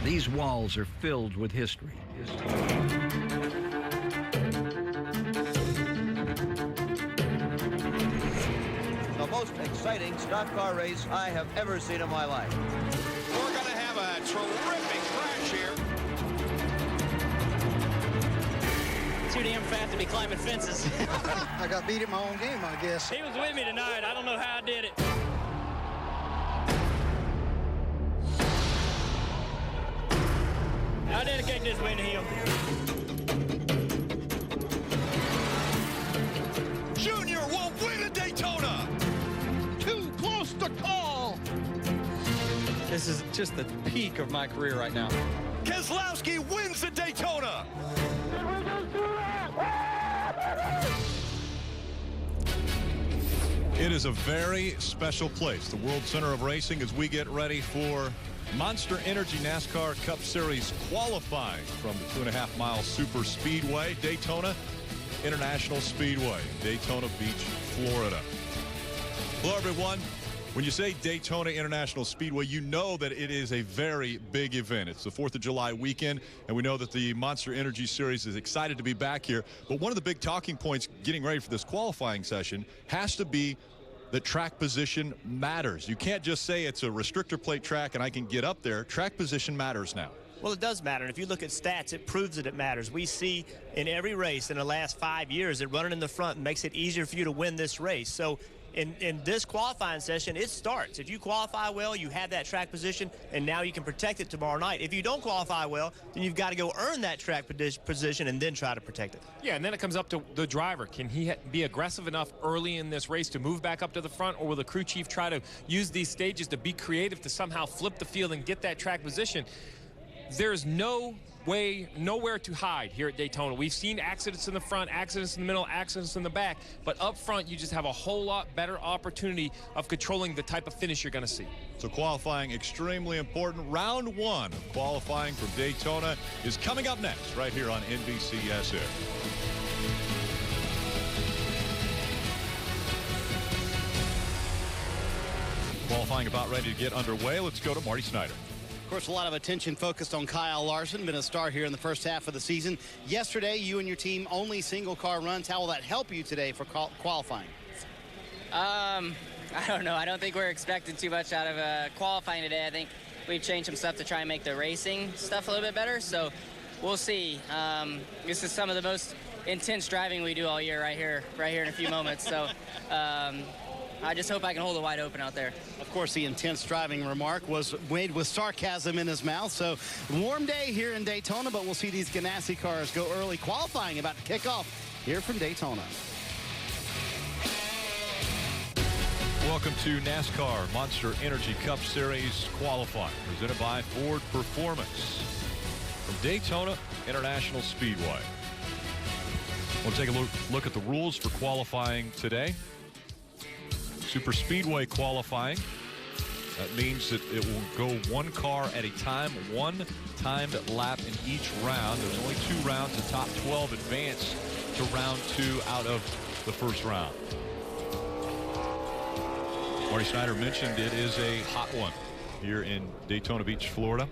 These walls are filled with history. The most exciting stock car race I have ever seen in my life. We're going to have a terrific crash here. Too damn fat to be climbing fences. I got beat at my own game, I guess. He was with me tonight. I don't know how I did it. I dedicate this win to him. Junior will win at Daytona. Too close to call. This is just the peak of my career right now. Keselowski wins at Daytona. It is a very special place, the World Center of Racing, as we get ready for Monster Energy NASCAR Cup Series qualifying from the 2.5-mile super speedway, Daytona International Speedway, Daytona Beach, Florida. Hello, everyone. When you say Daytona International Speedway, you know that it is a very big event. It's the 4th of July weekend, and we know that the Monster Energy Series is excited to be back here. But one of the big talking points getting ready for this qualifying session has to be that track position matters. You can't just say it's a restrictor plate track and I can get up there. Track position matters now. Well, it does matter. And if you look at stats, it proves that it matters. We see in every race in the last 5 years that running in the front makes it easier for you to win this race. So in this qualifying session, it starts. If you qualify well, you have that track position, and now you can protect it tomorrow night. If you don't qualify well, then you've got to go earn that track position and then try to protect it. Yeah, and then it comes up to the driver. Can he be aggressive enough early in this race to move back up to the front, or will the crew chief try to use these stages to be creative to somehow flip the field and get that track position? There's nowhere to hide here at Daytona. We've seen accidents in the front, accidents in the middle, accidents in the back, but up front you just have a whole lot better opportunity of controlling the type of finish you're going to see. So qualifying extremely important. Round 1 of qualifying from Daytona is coming up next right here on NBCSN. Qualifying about ready to get underway. Let's go to Marty Snyder. Of course, a lot of attention focused on Kyle Larson, been a star here in the first half of the season. Yesterday, you and your team only single-car runs. How will that help you today for qualifying? I don't know. I don't think we're expecting too much out of qualifying today. I think we've changed some stuff to try and make the racing stuff a little bit better, so we'll see. This is some of the most intense driving we do all year right here in a few moments, so I just hope I can hold it wide open out there. Of course, the intense driving remark was made with sarcasm in his mouth. So, warm day here in Daytona, but we'll see these Ganassi cars go early. Qualifying about to kick off here from Daytona. Welcome to NASCAR Monster Energy Cup Series qualifying, presented by Ford Performance from Daytona International Speedway. We'll take a look at the rules for qualifying today. Super Speedway qualifying. That means that it will go one car at a time, one timed lap in each round. There's only 2 rounds. The top 12 advance to round 2 out of the first round. Marty Snyder mentioned it is a hot one here in Daytona Beach, Florida.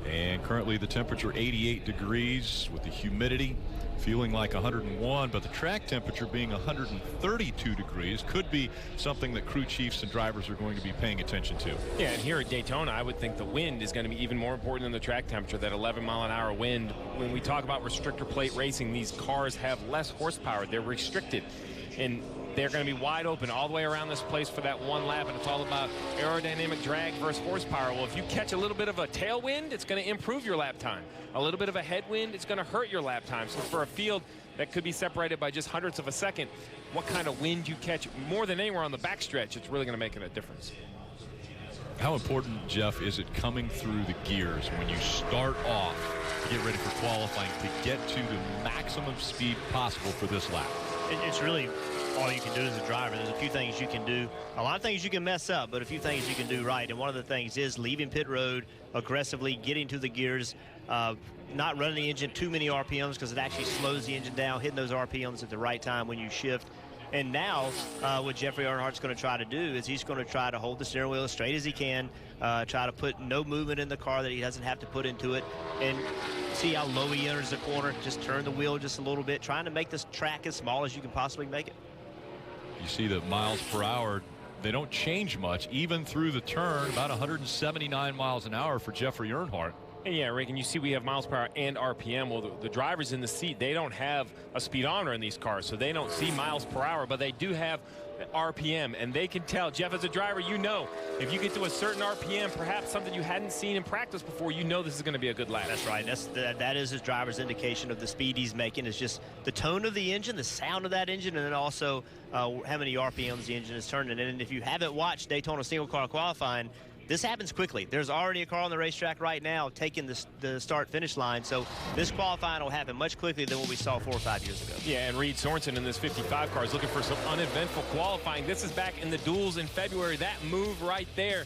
And currently the temperature 88 degrees with the humidity feeling like 101, but the track temperature being 132 degrees could be something that crew chiefs and drivers are going to be paying attention to. Yeah, and here at Daytona, I would think the wind is going to be even more important than the track temperature, that 11-mile-an-hour wind. When we talk about restrictor plate racing, these cars have less horsepower. They're restricted, and they're going to be wide open all the way around this place for that one lap, and it's all about aerodynamic drag versus horsepower. Well, if you catch a little bit of a tailwind, it's going to improve your lap time. A little bit of a headwind, it's going to hurt your lap time. So for a field that could be separated by just hundredths of a second, what kind of wind you catch more than anywhere on the backstretch, it's really going to make a difference. How important, Jeff, is it coming through the gears when you start off to get ready for qualifying to get to the maximum speed possible for this lap? It's really all you can do as a driver. There's a few things you can do. A lot of things you can mess up, but a few things you can do right. And one of the things is leaving pit road aggressively, getting to the gears, not running the engine too many RPMs because it actually slows the engine down, hitting those RPMs at the right time when you shift. And now what Jeffrey Earnhardt's going to try to do is he's going to try to hold the steering wheel as straight as he can, try to put no movement in the car that he doesn't have to put into it, and see how low he enters the corner. Just turn the wheel just a little bit, trying to make this track as small as you can possibly make it. You see the miles per hour, they don't change much even through the turn, about 179 miles an hour for Jeffrey Earnhardt. And yeah, Rick, and you see we have miles per hour and RPM. Well, the drivers in the seat, they don't have a speedometer in these cars, so they don't see miles per hour, but they do have RPM, and they can tell. Jeff, as a driver, you know, if you get to a certain RPM, perhaps something you hadn't seen in practice before, you know this is going to be a good lap. That's right. That is his driver's indication of the speed he's making. It's just the tone of the engine, the sound of that engine, and then also how many RPMs the engine is turning. And if you haven't watched Daytona single car qualifying, this happens quickly. There's already a car on the racetrack right now taking the start-finish line, so this qualifying will happen much quicker than what we saw 4 or 5 years ago. Yeah, and Reed Sorensen in this 55 car is looking for some uneventful qualifying. This is back in the duels in February. That move right there.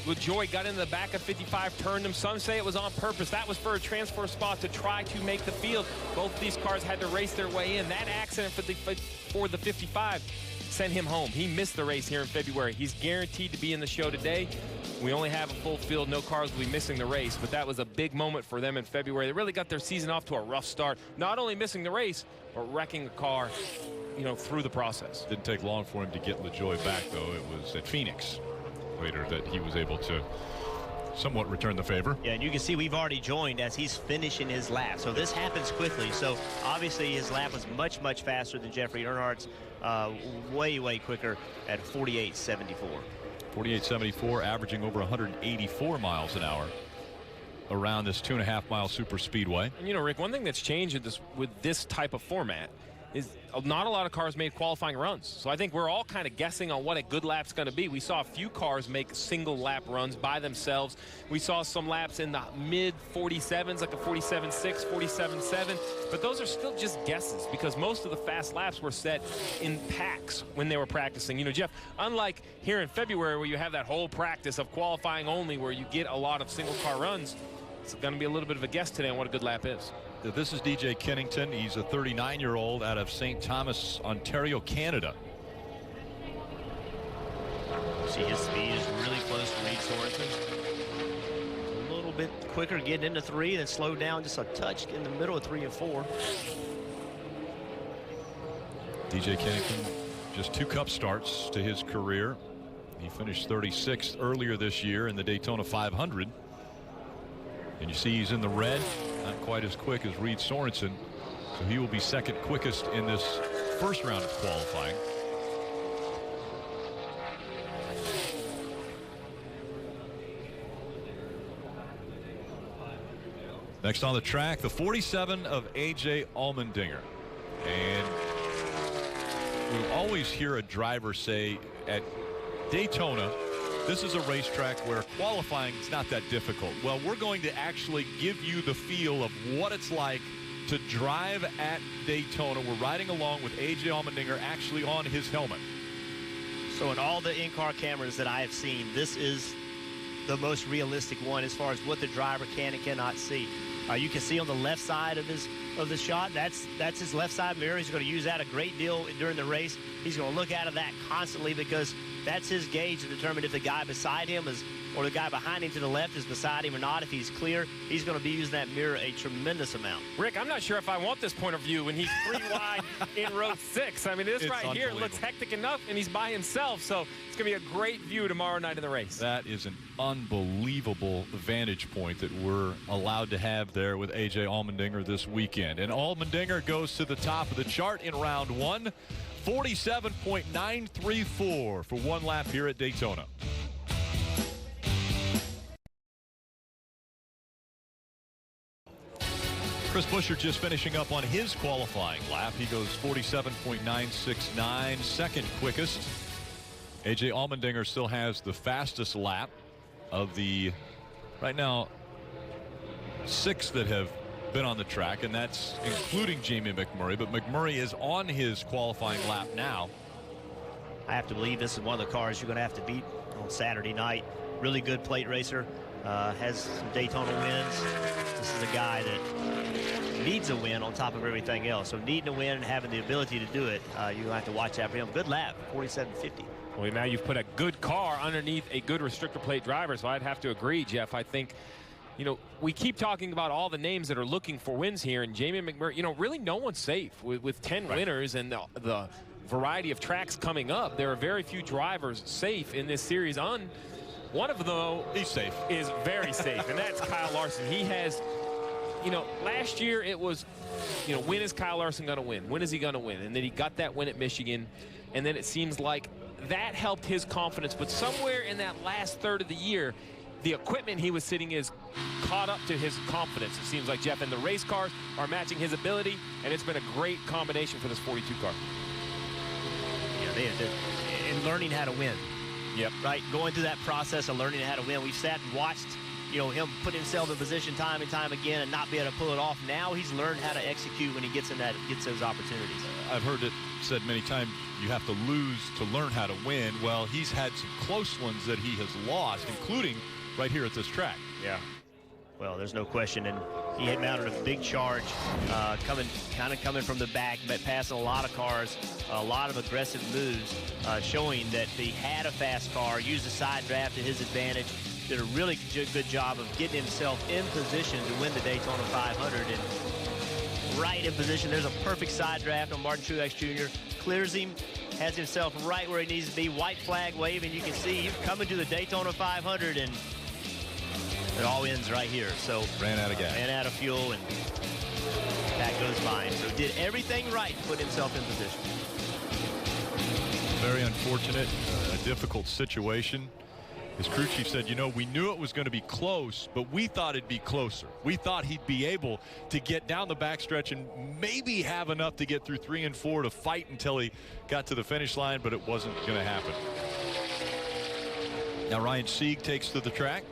LaJoie got into the back of 55, turned him. Some say it was on purpose. That was for a transfer spot to try to make the field. Both of these cars had to race their way in. That accident for the 55 sent him home. He missed the race here in February. He's guaranteed to be in the show today. We only have a full field. No cars will be missing the race, but that was a big moment for them in February. They really got their season off to a rough start, not only missing the race, but wrecking the car, you know, through the process. Didn't take long for him to get LaJoie back, though. It was at Phoenix later that he was able to somewhat return the favor. Yeah, and you can see we've already joined as he's finishing his lap. So this happens quickly. So obviously his lap was much, much faster than Jeffrey Earnhardt's, way, way quicker at 48.74. 48.74, averaging over 184 miles an hour around this 2.5-mile super speedway. And you know, Rick, one thing that's changed with this type of format is not a lot of cars made qualifying runs. So I think we're all kind of guessing on what a good lap's going to be. We saw a few cars make single lap runs by themselves. We saw some laps in the mid 47s, like a 47.6, 47.7, but those are still just guesses because most of the fast laps were set in packs when they were practicing. You know, Jeff, unlike here in February where you have that whole practice of qualifying only where you get a lot of single car runs, it's going to be a little bit of a guess today on what a good lap is. This is DJ Kennington. He's a 39-year-old out of St. Thomas, Ontario, Canada. See, his speed is really close to Reed Sorensen. A little bit quicker getting into 3, then slow down just a touch in the middle of 3 and 4. DJ Kennington, just 2 Cup starts to his career. He finished 36th earlier this year in the Daytona 500. And you see he's in the red, not quite as quick as Reed Sorensen, so he will be second quickest in this first round of qualifying. Next on the track, the 47 of A.J. Allmendinger. And we always hear a driver say at Daytona, this is a racetrack where qualifying is not that difficult. Well, we're going to actually give you the feel of what it's like to drive at Daytona. We're riding along with A.J. Allmendinger actually on his helmet. So in all the in-car cameras that I have seen, this is the most realistic one as far as what the driver can and cannot see. You can see on the left side of the shot, that's his left side mirror. He's going to use that a great deal during the race. He's going to look out of that constantly because that's his gauge to determine if the guy beside him is, or the guy behind him to the left is beside him or not. If he's clear, he's going to be using that mirror a tremendous amount. Rick, I'm not sure if I want this point of view when he's 3 wide in row 6. I mean, this right here looks hectic enough, and he's by himself, so it's going to be a great view tomorrow night in the race. That is an unbelievable vantage point that we're allowed to have there with A.J. Allmendinger this weekend. And Allmendinger goes to the top of the chart in round 1, 47.934 for 1 lap here at Daytona. Chris Buescher just finishing up on his qualifying lap. He goes 47.969, second quickest. A.J. Allmendinger still has the fastest lap of the, right now, 6 that have been on the track, and that's including Jamie McMurray. But McMurray is on his qualifying lap now. I have to believe this is one of the cars you're going to have to beat on Saturday night. Really good plate racer. has some Daytona wins. This is a guy that needs a win on top of everything else. So needing a win and having the ability to do it, you're going to have to watch that for him. Good lap, 47.50. Well, now you've put a good car underneath a good restrictor plate driver, so I'd have to agree, Jeff. I think, you know, we keep talking about all the names that are looking for wins here, and Jamie McMurray, you know, really no one's safe with 10 winners and the variety of tracks coming up. There are very few drivers safe in this series. One of them, though, he's safe, is very safe, and that's Kyle Larson. He has, you know, last year it was, you know, when is Kyle Larson going to win? When is he going to win? And then he got that win at Michigan, and then it seems like that helped his confidence. But somewhere in that last third of the year, the equipment he was sitting is caught up to his confidence, it seems like, Jeff. And the race cars are matching his ability, and it's been a great combination for this 42 car. Yeah, and learning how to win. Yep. Right, going through that process of learning how to win. We've sat and watched, you know, him put himself in position time and time again and not be able to pull it off. Now he's learned how to execute when he gets those opportunities. I've heard it said many times, you have to lose to learn how to win. Well, he's had some close ones that he has lost, including right here at this track. Yeah. Well, there's no question, and he had mounted a big charge, coming from the back, but passing a lot of cars, a lot of aggressive moves, showing that he had a fast car, used the side draft to his advantage, did a really good job of getting himself in position to win the Daytona 500, and right in position. There's a perfect side draft on Martin Truex Jr., clears him, has himself right where he needs to be, white flag waving. You can see he's coming to the Daytona 500, and it all ends right here. So ran out of gas, ran out of fuel, and that goes by. So did everything right to put himself in position. Very unfortunate, a difficult situation. His crew chief said, you know, we knew it was going to be close, but we thought it'd be closer. We thought he'd be able to get down the backstretch and maybe have enough to get through 3 and 4 to fight until he got to the finish line, but it wasn't going to happen. Now Ryan Sieg takes to the track.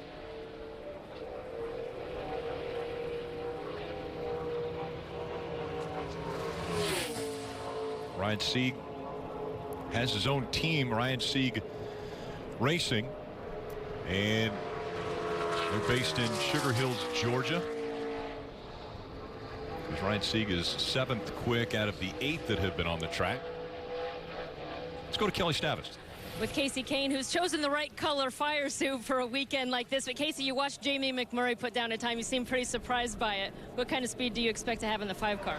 Ryan Sieg has his own team, Ryan Sieg Racing, and they're based in Sugar Hills, Georgia. Ryan Sieg is 7th quick out of the 8 that have been on the track. Let's go to Kelly Stavis. With Casey Kane, who's chosen the right color fire suit for a weekend like this. But Casey, you watched Jamie McMurray put down a time. You seem pretty surprised by it. What kind of speed do you expect to have in the 5 car?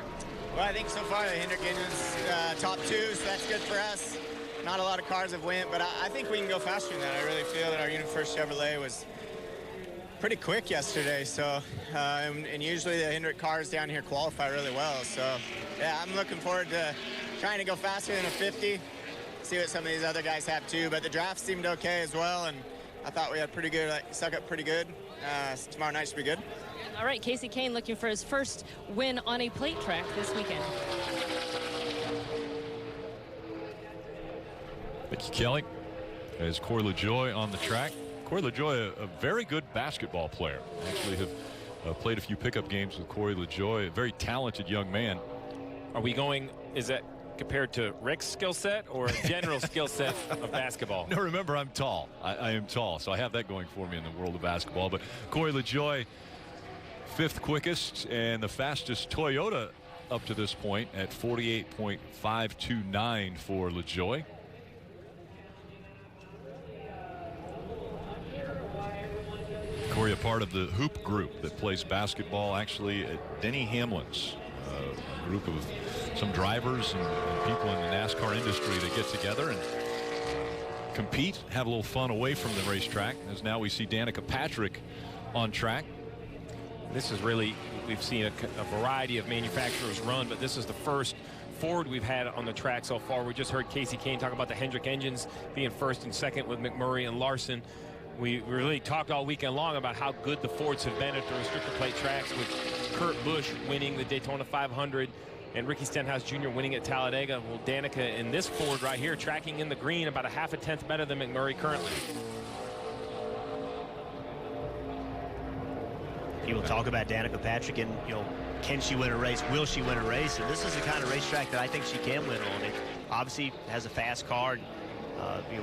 Well, I think so far the Hendrick engine's top 2, so that's good for us. Not a lot of cars have went, but I think we can go faster than that. I really feel that our Unit First Chevrolet was pretty quick yesterday. So, and usually the Hendrick cars down here qualify really well. So, yeah, I'm looking forward to trying to go faster than a 50. See what some of these other guys have too. But the draft seemed okay as well, and I thought we had pretty good, stuck up pretty good. Tomorrow night should be good. All right, Casey Kane looking for his first win on a plate track this weekend. Thank you, Kelly. As Corey LaJoie on the track. Corey LaJoie, a very good basketball player. Actually have played a few pickup games with Corey LaJoie, a very talented young man. Are we going, is that compared to Rick's skill set or a general skill set of basketball? No, remember, I'm tall. I am tall, so I have that going for me in the world of basketball. But Corey LaJoie, 5th quickest and the fastest Toyota up to this point at 48.529 for LaJoie. Corey, a part of the Hoop group that plays basketball actually at Denny Hamlin's, a group of some drivers and people in the NASCAR industry that get together and compete, have a little fun away from the racetrack, as now we see Danica Patrick on track. This is really, we've seen a variety of manufacturers run, but this is the first Ford we've had on the track so far. We just heard Casey Kane talk about the Hendrick engines being 1st and 2nd with McMurray and Larson. We really talked all weekend long about how good the Fords have been at the restrictor plate tracks, with Kurt Busch winning the Daytona 500 and Ricky Stenhouse Jr. winning at Talladega. Well, Danica in this Ford right here tracking in the green about a 1/2 tenth better than McMurray currently. People talk about Danica Patrick and, you know, can she win a race? Will she win a race? And this is the kind of racetrack that I think she can win on. It obviously has a fast car.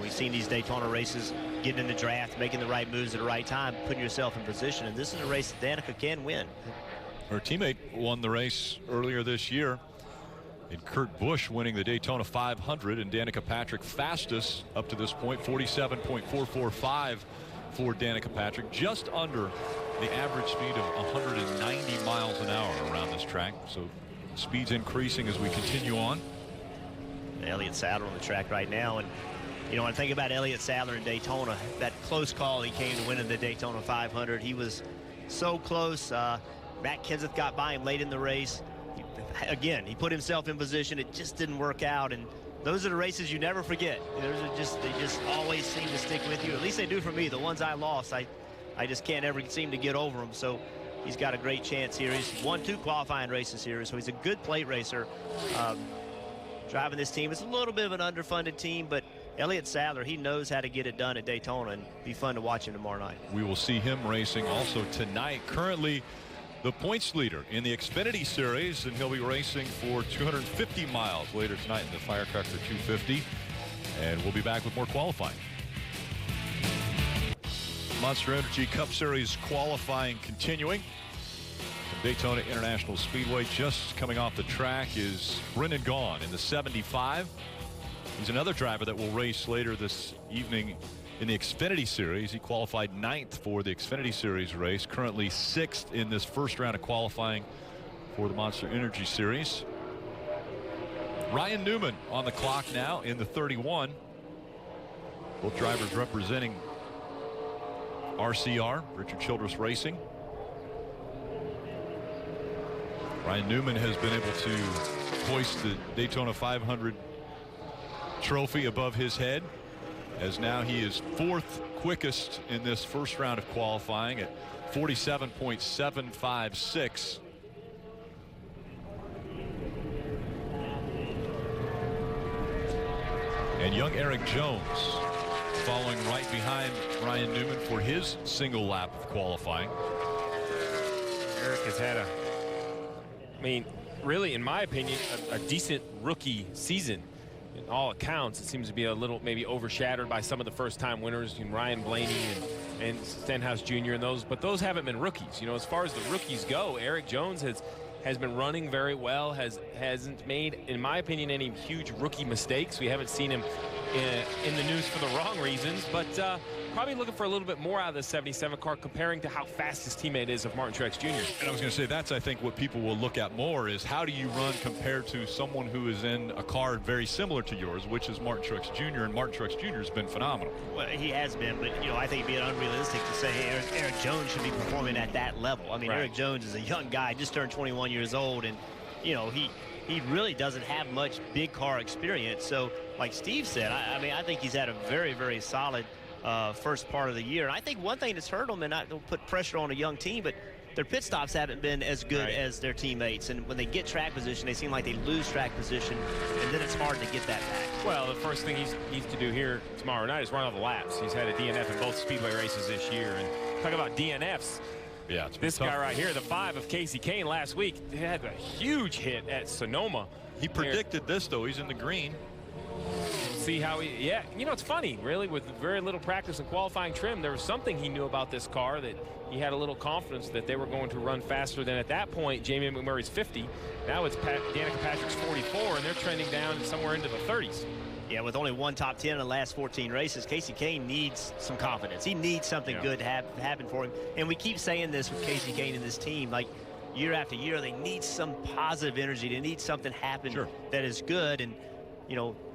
We've seen these Daytona races, getting in the draft, making the right moves at the right time, putting yourself in position, and this is a race that Danica can win. Her teammate won the race earlier this year in Kurt Busch, winning the Daytona 500, and Danica Patrick fastest up to this point, 47.445 for Danica Patrick, just under the average speed of 190 miles an hour around this track. So speed's increasing as we continue on. Elliott Sadler on the track right now, and when I think about Elliott Sadler in Daytona, that close call he came to winning the Daytona 500, he was so close. Matt Kenseth got by him late in the race. Again, he put himself in position. It just didn't work out, and those are the races you never forget. They just always seem to stick with you. At least they do for me. The ones I lost, I just can't ever seem to get over them. So he's got a great chance here. He's won 2 qualifying races here, so he's a good plate racer. Driving this team, it's a little bit of an underfunded team, but Elliott Sadler, he knows how to get it done at Daytona, and be fun to watch him tomorrow night. We will see him racing also tonight. Currently the points leader in the Xfinity Series, and he'll be racing for 250 miles later tonight in the Firecracker 250. And we'll be back with more qualifying. Monster Energy Cup Series qualifying continuing. Daytona International Speedway. Just coming off the track is Brendan Gaughan in the 75. He's another driver that will race later this evening in the Xfinity Series. He qualified 9th for the Xfinity Series race, currently 6th in this first round of qualifying for the Monster Energy Series. Ryan Newman on the clock now in the 31. Both drivers representing RCR, Richard Childress Racing. Ryan Newman has been able to hoist the Daytona 500 trophy above his head, as now he is 4th quickest in this first round of qualifying at 47.756. And young Eric Jones following right behind Ryan Newman for his single lap of qualifying. Eric has had really, in my opinion, a decent rookie season. In all accounts, it seems to be a little maybe overshadowed by some of the first-time winners, Ryan Blaney and Stenhouse Jr. and those, but those haven't been rookies. As far as the rookies go, Eric Jones has been running very well, hasn't made, in my opinion, any huge rookie mistakes. We haven't seen him in the news for the wrong reasons, but probably looking for a little bit more out of the 77 car, comparing to how fast his teammate is of Martin Truex Jr. And I was going to say, that's, I think, what people will look at more is how do you run compared to someone who is in a car very similar to yours, which is Martin Truex Jr., and Martin Truex Jr. has been phenomenal. Well, he has been, but, I think it'd be unrealistic to say, hey, Eric Jones should be performing at that level. I mean, right. Eric Jones is a young guy, just turned 21 years old, and, he really doesn't have much big car experience. So, like Steve said, I think he's had a very, very solid first part of the year. And I think one thing that's hurt them, and I don't put pressure on a young team, but their pit stops haven't been as good as their teammates. And when they get track position, they seem like they lose track position, and then it's hard to get that back. Well, the first thing he needs to do here tomorrow night is run all the laps. He's had a DNF in both Speedway races this year. And talk about DNFs. Yeah, this guy right here, the 5 of Casey Kane last week, he had a huge hit at Sonoma. He predicted this, though. He's in the green. See how it's funny, really, with very little practice and qualifying trim, there was something he knew about this car that he had a little confidence that they were going to run faster than at that point. Jamie McMurray's 50. Now it's Danica Patrick's 44, and they're trending down somewhere into the 30s. Yeah, with only one top 10 in the last 14 races, Casey Kane needs some confidence. He needs something good to happen for him. And we keep saying this with Casey Kane and this team, like year after year, they need some positive energy. They need something happen that is good. And,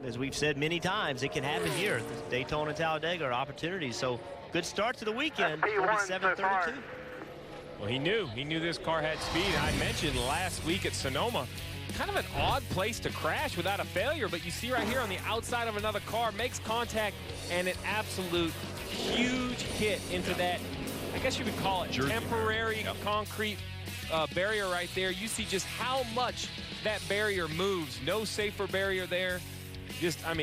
as we've said many times, it can happen here. Daytona and Talladega are opportunities. So good start to the weekend, 47-32. Well, he knew this car had speed. I mentioned last week at Sonoma, kind of an odd place to crash without a failure, but you see right here on the outside of another car, makes contact, and an absolute huge hit into that, I guess you could call it temporary concrete barrier right there. You see just how much that barrier moves. No safer barrier there. Just, a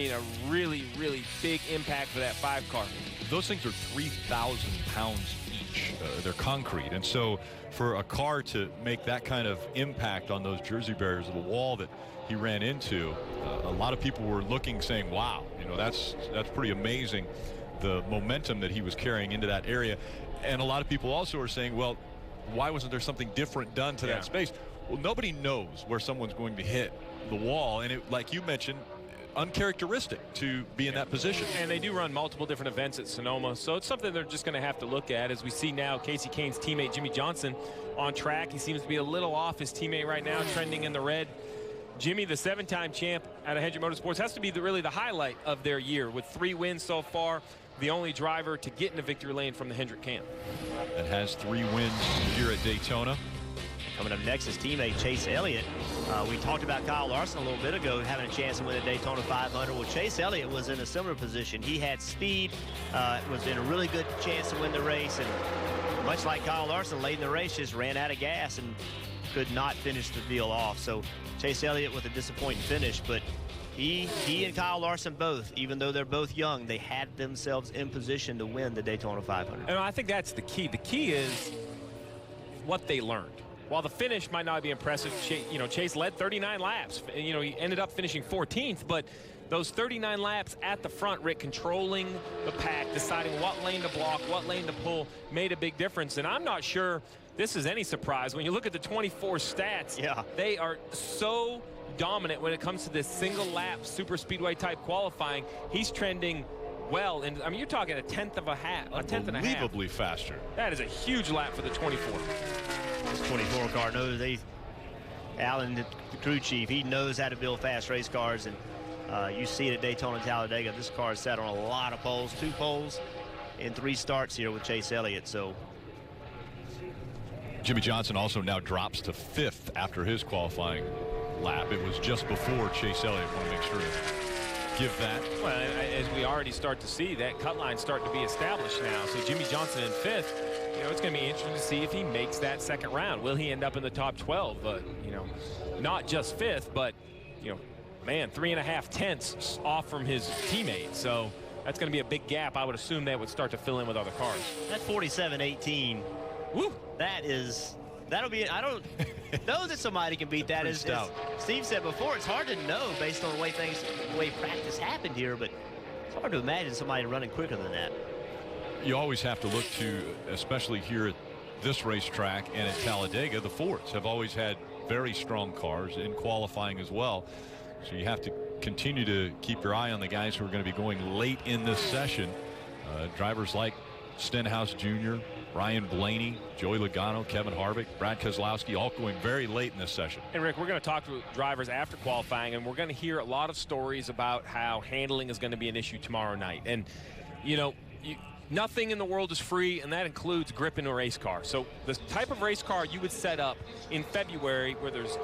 really, really big impact for that 5 car. Those things are 3,000 pounds each. pitch, they're concrete. And so for a car to make that kind of impact on those jersey barriers of the wall that he ran into, a lot of people were looking, saying, wow, that's pretty amazing, the momentum that he was carrying into that area. And a lot of people also are saying, well, why wasn't there something different done to that space? Well, nobody knows where someone's going to hit the wall, and it, like you mentioned, uncharacteristic to be in that position. And they do run multiple different events at Sonoma, so it's something they're just going to have to look at. As we see now, Casey Kane's teammate Jimmie Johnson on track. He seems to be a little off his teammate right now, trending in the red. Jimmie, the 7-time champ out of Hendrick Motorsports, has to be really the highlight of their year, with 3 wins so far. The only driver to get in the victory lane from the Hendrick camp. That has 3 wins here at Daytona. Coming up next is teammate Chase Elliott. We talked about Kyle Larson a little bit ago having a chance to win the Daytona 500. Well, Chase Elliott was in a similar position. He had speed, was in a really good chance to win the race, and much like Kyle Larson, late in the race, just ran out of gas and could not finish the deal off. So Chase Elliott with a disappointing finish, but he and Kyle Larson both, even though they're both young, they had themselves in position to win the Daytona 500. And I think that's the key. The key is what they learned. While the finish might not be impressive, Chase led 39 laps. He ended up finishing 14th, but those 39 laps at the front, Rick, controlling the pack, deciding what lane to block, what lane to pull, made a big difference. And I'm not sure this is any surprise. When you look at the 24 stats, they are so dominant when it comes to this single lap super speedway type qualifying. He's trending well, and I mean, you're talking a tenth and a half. Unbelievably faster. That is a huge lap for the 24. This 24 car knows Alan, the crew chief, he knows how to build fast race cars, and you see it at Daytona and Talladega. This car is sat on a lot of poles, 2 poles in 3 starts here with Chase Elliott. So Jimmie Johnson also now drops to 5th after his qualifying lap. It was just before Chase Elliott. Want to make sure to give that. Well, as we already start to see, that cut line starting to be established now. So Jimmie Johnson in 5th. It's going to be interesting to see if he makes that second round. Will he end up in the top 12? But, not just 5th, but, man, 3.5 tenths off from his teammate. So that's going to be a big gap. I would assume that would start to fill in with other cars. That 47.18. Woo! That'll be, I don't know that somebody can beat that. As Steve said before, it's hard to know based on the way practice happened here, but it's hard to imagine somebody running quicker than that. You always have to look to, especially here at this racetrack and at Talladega, the Fords have always had very strong cars in qualifying as well. So you have to continue to keep your eye on the guys who are going to be going late in this session. Drivers like Stenhouse Jr., Ryan Blaney, Joey Logano, Kevin Harvick, Brad Keselowski, all going very late in this session. And Rick, we're going to talk to drivers after qualifying, and we're going to hear a lot of stories about how handling is going to be an issue tomorrow night. And, nothing in the world is free, and that includes grip in a race car. So the type of race car you would set up in February, where there's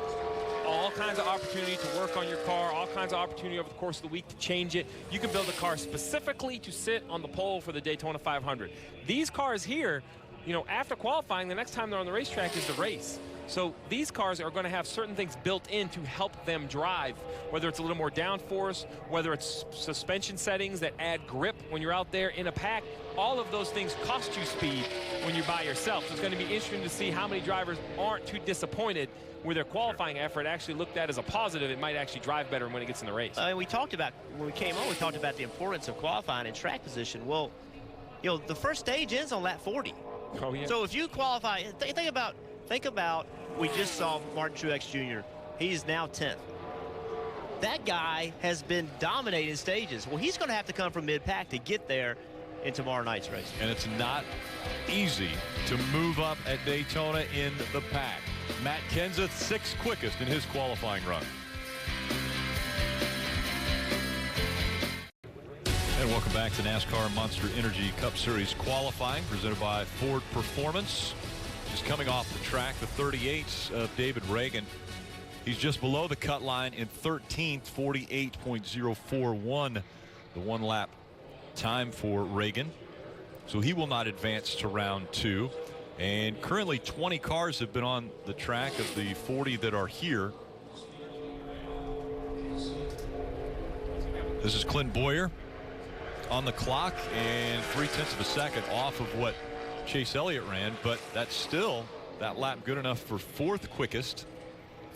all kinds of opportunity to work on your car, all kinds of opportunity over the course of the week to change it. You can build a car specifically to sit on the pole for the Daytona 500. These cars here, after qualifying, the next time they're on the racetrack is the race. So these cars are going to have certain things built in to help them drive, whether it's a little more downforce, whether it's suspension settings that add grip when you're out there in a pack. All of those things cost you speed when you're by yourself. So it's going to be interesting to see how many drivers aren't too disappointed with their qualifying effort, actually looked at as a positive. It might actually drive better when it gets in the race. We talked about, when we came on, we talked about the importance of qualifying and track position. Well, the first stage ends on lap 40. Oh, yeah. So if you qualify, think about, we just saw Martin Truex Jr. He's now 10th. That guy has been dominating stages. Well, he's going to have to come from mid-pack to get there in tomorrow night's race. And it's not easy to move up at Daytona in the pack. Matt Kenseth, 6th quickest in his qualifying run. And welcome back to NASCAR Monster Energy Cup Series qualifying presented by Ford Performance. Just coming off the track, the 38 of David Reagan. He's just below the cut line in 13th, 48.041, the 1-lap time for Reagan. So he will not advance to round 2. And currently 20 cars have been on the track of the 40 that are here. This is Clint Boyer on the clock, and 0.3 of a second off of what Chase Elliott ran, but that's still that lap good enough for 4th quickest.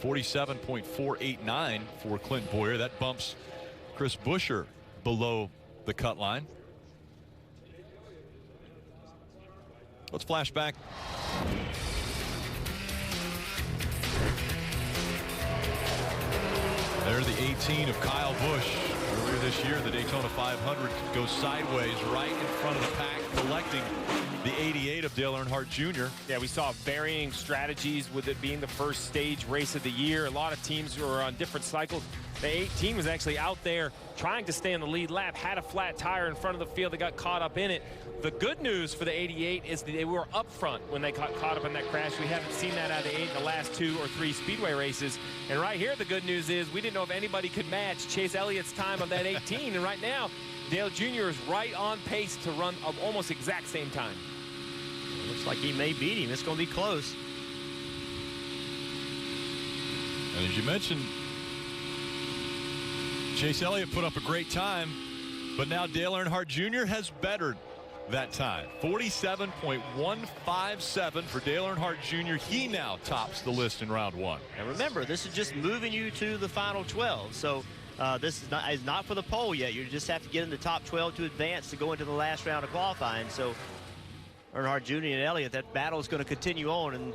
47.489 for Clint Boyer. That bumps Chris Buescher below the cut line. Let's flash back. There's the 18 of Kyle Busch. Earlier this year, the Daytona 500 goes sideways right in front of the pack, collecting the 88 of Dale Earnhardt Jr. Yeah, we saw varying strategies with it being the first stage race of the year. A lot of teams were on different cycles. The 18 was actually out there trying to stay on the lead lap, had a flat tire in front of the field. They got caught up in it. The good news for the 88 is that they were up front when they got caught up in that crash. We haven't seen that out of the 8 in the last 2 or 3 speedway races. And right here, the good news is we didn't know if anybody could match Chase Elliott's time of that 18. And right now, Dale Jr. is right on pace to run almost exact same time. Looks like he may beat him. It's going to be close. And as you mentioned, Chase Elliott put up a great time, but now Dale Earnhardt Jr. has bettered that time. 47.157 for Dale Earnhardt Jr. He now tops the list in round 1. And remember, this is just moving you to the final 12. So this is not for the pole yet. You just have to get in the top 12 to advance to go into the last round of qualifying. So Earnhardt Jr. and Elliott, that battle is going to continue on and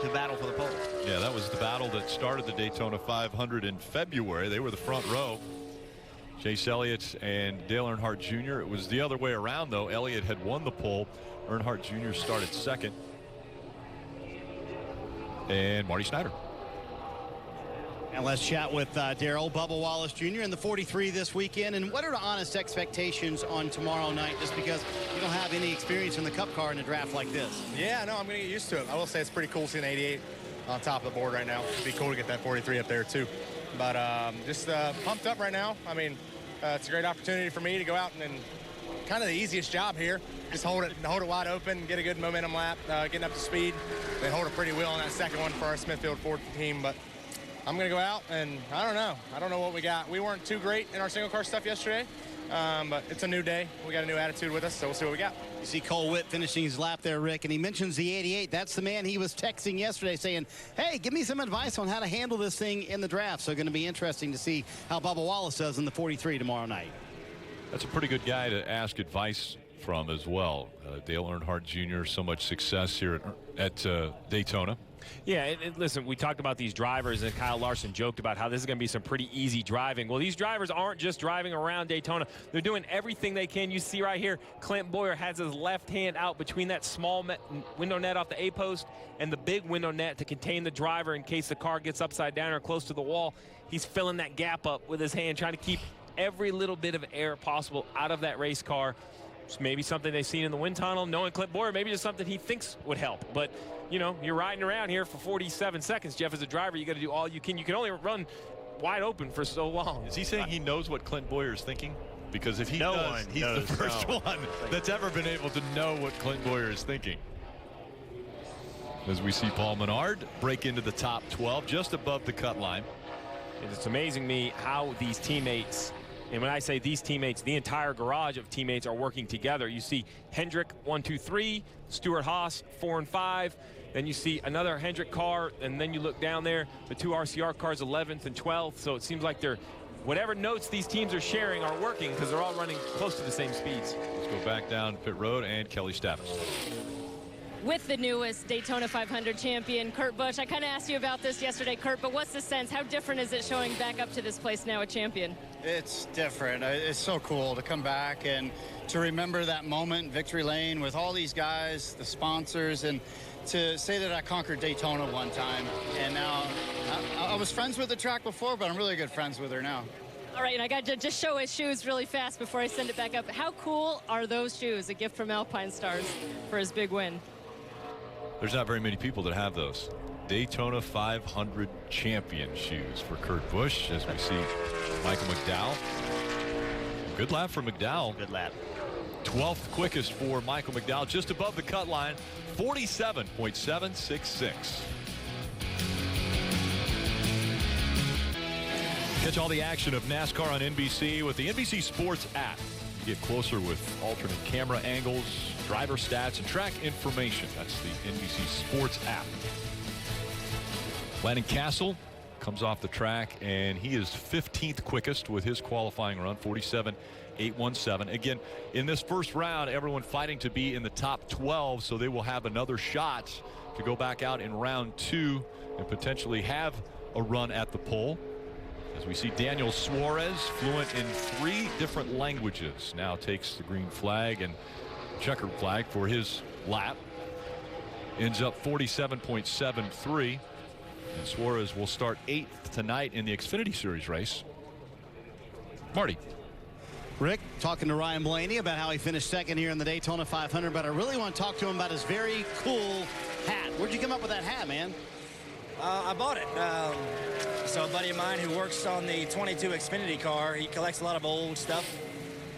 to battle for the pole. Yeah, that was the battle that started the Daytona 500 in February. They were the front row. Chase Elliott and Dale Earnhardt Jr. It was the other way around, though. Elliott had won the pole. Earnhardt Jr. started second. And Marty Snyder. And let's chat with Darrell Bubba Wallace Jr. in the 43 this weekend. And what are the honest expectations on tomorrow night, just because you don't have any experience in the Cup car in a draft like this? Yeah, no, I'm going to get used to it. I will say it's pretty cool seeing 88 on top of the board right now. It'd be cool to get that 43 up there, too. But just pumped up right now. I mean, it's a great opportunity for me to go out and kind of the easiest job here. Just hold it wide open, get a good momentum lap, getting up to speed, then hold it pretty well on that second one for our Smithfield Ford team. But I'm going to go out, and I don't know what we got. We weren't too great in our single car stuff yesterday, but it's a new day. We got a new attitude with us, so we'll see what we got. You see Cole Witt finishing his lap there, Rick, and he mentions the 88. That's the man he was texting yesterday saying, hey, give me some advice on how to handle this thing in the draft. So going to be interesting to see how Bubba Wallace does in the 43 tomorrow night. That's a pretty good guy to ask advice from as well. Dale Earnhardt Jr., so much success here at Daytona. Yeah, listen, we talked about these drivers, and Kyle Larson joked about how this is going to be some pretty easy driving. Well, these drivers aren't just driving around Daytona. They're doing everything they can. You see right here, Clint Boyer has his left hand out between that small window net off the A-post and the big window net to contain the driver in case the car gets upside down or close to the wall. He's filling that gap up with his hand, trying to keep every little bit of air possible out of that race car. It's maybe something they've seen in the wind tunnel. Knowing Clint Boyer, maybe just something he thinks would help. But, you know, you're riding around here for 47 seconds, Jeff. As a driver, you got to do all you can. You can only run wide open for so long. Is he saying he knows what Clint Boyer is thinking? Because if he does, he's the first one that's ever been able to know what Clint Boyer is thinking. As we see Paul Menard break into the top 12, just above the cut line. And it's amazing me how these teammates, and when I say these teammates, the entire garage of teammates are working together. You see Hendrick 1, 2, 3, Stewart Haas 4 and 5. Then you see another Hendrick car, and then you look down there, the 2 RCR cars 11th and 12th. So it seems like they're, whatever notes these teams are sharing are working because they're all running close to the same speeds. Let's go back down pit road, and Kelly Stavis. With the newest Daytona 500 champion, Kurt Busch. I kind of asked you about this yesterday, Kurt, but what's the sense? How different is it showing back up to this place now a champion? It's different. It's so cool to come back and to remember that moment in Victory Lane with all these guys, the sponsors, and to say that I conquered Daytona one time. And now I was friends with the track before, but I'm really good friends with her now. All right, and I got to just show his shoes really fast before I send it back up. How cool are those shoes? A gift from Alpine Stars for his big win. There's not very many people that have those. Daytona 500 champion shoes for Kurt Busch, as we see Michael McDowell. Good lap for McDowell. Good lap. 12th quickest for Michael McDowell, just above the cut line, 47.766. Catch all the action of NASCAR on NBC with the NBC Sports app. to get closer with alternate camera angles, driver stats, and track information. That's the NBC Sports app. Landon Castle comes off the track, and he is 15th quickest with his qualifying run, 47.817. Again, in this first round, everyone fighting to be in the top 12, so they will have another shot to go back out in round 2 and potentially have a run at the pole. As we see Daniel Suarez, fluent in 3 different languages, now takes the green flag and checkered flag for his lap. Ends up 47.73. And Suarez will start 8th tonight in the Xfinity Series race. Marty. Rick, talking to Ryan Blaney about how he finished second here in the Daytona 500, but I really want to talk to him about his very cool hat. Where'd you come up with that hat, man? I bought it. So a buddy of mine who works on the 22 Xfinity car, he collects a lot of old stuff,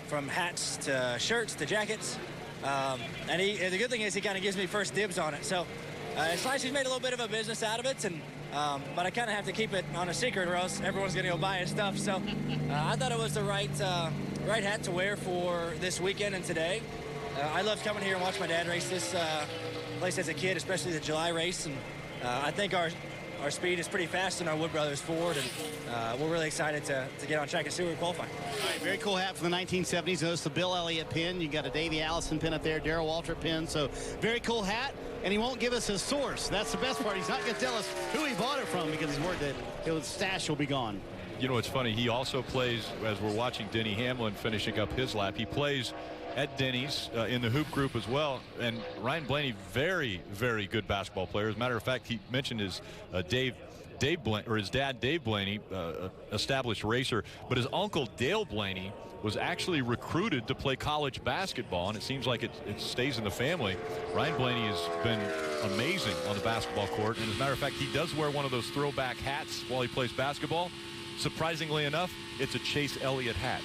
from hats to shirts to jackets. And the good thing is he kind of gives me first dibs on it. So it's nice he's made a little bit of a business out of it, and but I kind of have to keep it on a secret or else everyone's going to go buy his stuff. So I thought it was the right hat to wear for this weekend and today. I loved coming here and watching my dad race this place as a kid, especially the July race, and I think our speed is pretty fast in our Wood Brothers Ford, and we're really excited to get on track and see where we qualify. All right, very cool hat from the 1970s. Notice the Bill Elliott pin. You got a Davey Allison pin up there, Darrell Waltrip pin. So very cool hat, and he won't give us his source. That's the best part. He's not going to tell us who he bought it from because he's worried that his stash will be gone. You know, it's funny. He also plays, as we're watching Denny Hamlin finishing up his lap, he plays at Denny's in the hoop group as well. And Ryan Blaney, very, very good basketball player. As a matter of fact, he mentioned his his dad, Dave Blaney, established racer, but his uncle Dale Blaney was actually recruited to play college basketball, and it seems like it stays in the family. Ryan Blaney has been amazing on the basketball court, and as a matter of fact, he does wear one of those throwback hats while he plays basketball. Surprisingly enough, it's a Chase Elliott hat.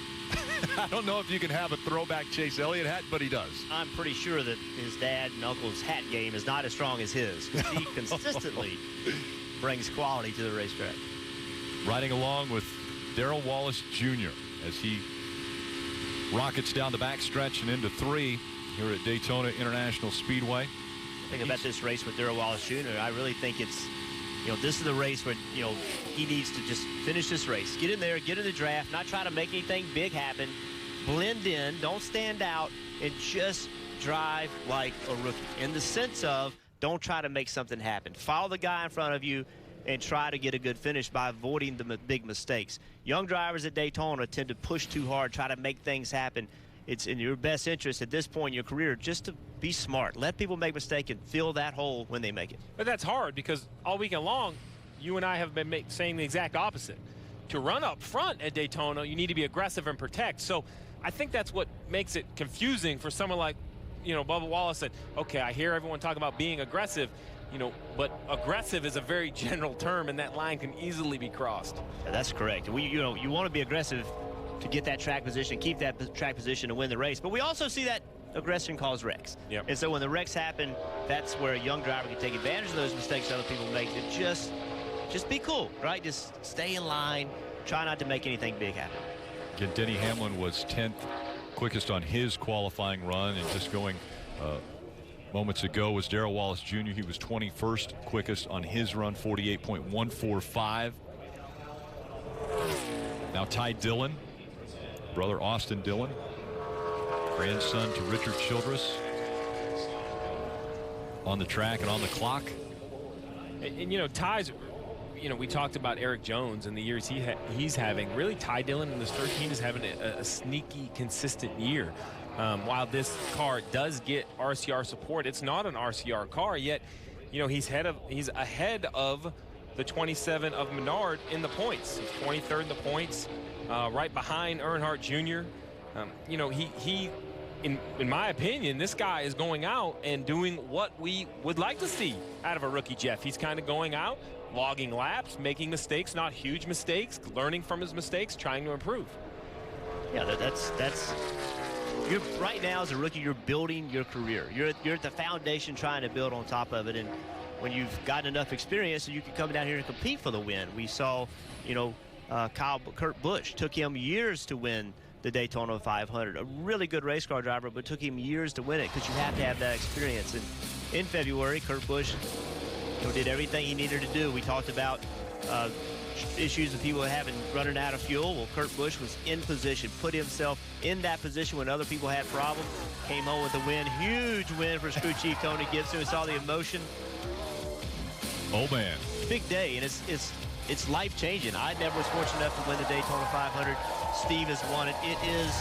I don't know if you can have a throwback Chase Elliott hat, but he does. I'm pretty sure that his dad and uncle's hat game is not as strong as his. He consistently brings quality to the racetrack. Riding along with Darrell Wallace Jr. as he rockets down the backstretch and into 3 here at Daytona International Speedway. Think about this race with Darrell Wallace Jr. I really think it's, this is the race where, he needs to just finish this race. Get in there, get in the draft, not try to make anything big happen. Blend in, don't stand out, and just drive like a rookie. In the sense of, don't try to make something happen. Follow the guy in front of you and try to get a good finish by avoiding the big mistakes. Young drivers at Daytona tend to push too hard, try to make things happen. It's in your best interest at this point in your career just to be smart. Let people make mistakes and fill that hole when they make it. But that's hard because all weekend long, you and I have been saying the exact opposite. To run up front at Daytona, you need to be aggressive and protect. So I think that's what makes it confusing for someone like, Bubba Wallace said, okay, I hear everyone talk about being aggressive, but aggressive is a very general term, and that line can easily be crossed. Yeah, that's correct. You want to be aggressive to get that track position, keep that track position to win the race. But we also see that aggression cause wrecks. Yep. And so when the wrecks happen, that's where a young driver can take advantage of those mistakes other people make. And just be cool, right? Just stay in line. Try not to make anything big happen. Again, Denny Hamlin was 10th quickest on his qualifying run, and just going moments ago was Darrell Wallace Jr. He was 21st quickest on his run, 48.145. Now Ty Dillon, brother Austin Dillon, grandson to Richard Childress, on the track and on the clock. And Ty's, we talked about Eric Jones and the years he's having. Really, Ty Dillon in this 13 is having a sneaky, consistent year. While this car does get RCR support, it's not an RCR car yet. He's ahead of the 27 of Menard in the points. He's 23rd in the points, right behind Earnhardt Jr. In my opinion, this guy is going out and doing what we would like to see out of a rookie Jeff. He's kind of going out, logging laps, making mistakes, not huge mistakes, learning from his mistakes, trying to improve. Yeah, you're right now as a rookie, you're building your career. You're at the foundation trying to build on top of it. And when you've gotten enough experience, you can come down here and compete for the win. We saw, Kurt Busch took him years to win the Daytona 500. A really good race car driver, but it took him years to win it because you have to have that experience. And in February, Kurt Busch did everything he needed to do. We talked about issues of people running out of fuel. Well, Kurt Busch was in position, put himself in that position when other people had problems, came home with a win. Huge win for crew chief Tony Gibson. We saw the emotion. Oh, man. Big day, and it's life-changing. I never was fortunate enough to win the Daytona 500. Steve has won it. It is,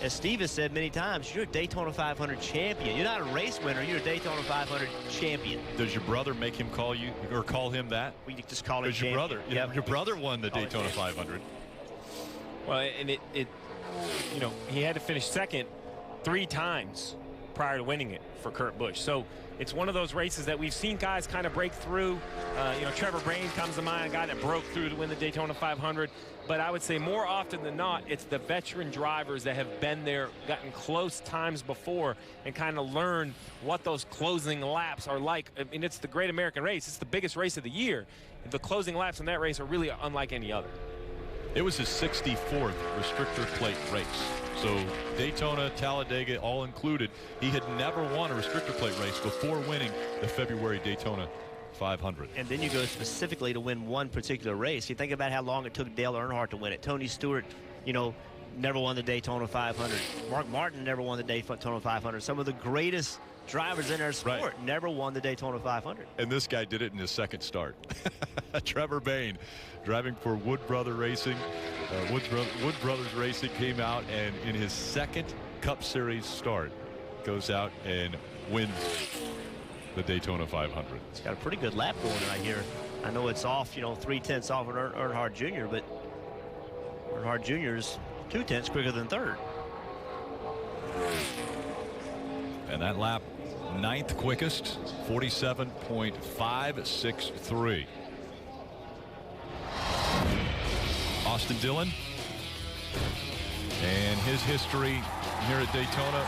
as Steve has said many times, you're a Daytona 500 champion. You're not a race winner. You're a Daytona 500 champion. Does your brother make him call you or call him that? We just call him Because your brother, yep. your brother won the Daytona 500. Well, and you know, he had to finish second 3 times prior to winning it for Kurt Busch. So it's one of those races that we've seen guys kind of break through. You know, Trevor Brain comes to mind, a guy that broke through to win the Daytona 500. But I would say more often than not, it's the veteran drivers that have been there, gotten close times before, and kind of learned what those closing laps are like. I mean, it's the Great American Race. It's the biggest race of the year. The closing laps in that race are really unlike any other. It was his 64th restrictor plate race. So Daytona, Talladega, all included. He had never won a restrictor plate race before winning the February Daytona 500. And then you go specifically to win one particular race. You think about how long it took Dale Earnhardt to win it. Tony Stewart, you know, never won the Daytona 500. Mark Martin never won the Daytona 500. Some of the greatest drivers in our sport never won the Daytona 500. And this guy did it in his second start. Trevor Bayne, driving for Wood Brothers Racing. Wood Brothers Racing came out, and in his second Cup Series start, goes out and wins the Daytona 500. He's got a pretty good lap going right here. I know it's off, you know, 3/10 off of Earnhardt Jr., but Earnhardt Jr. is 2/10 quicker than third. And that lap, 9th quickest, 47.563. Austin Dillon, and his history here at Daytona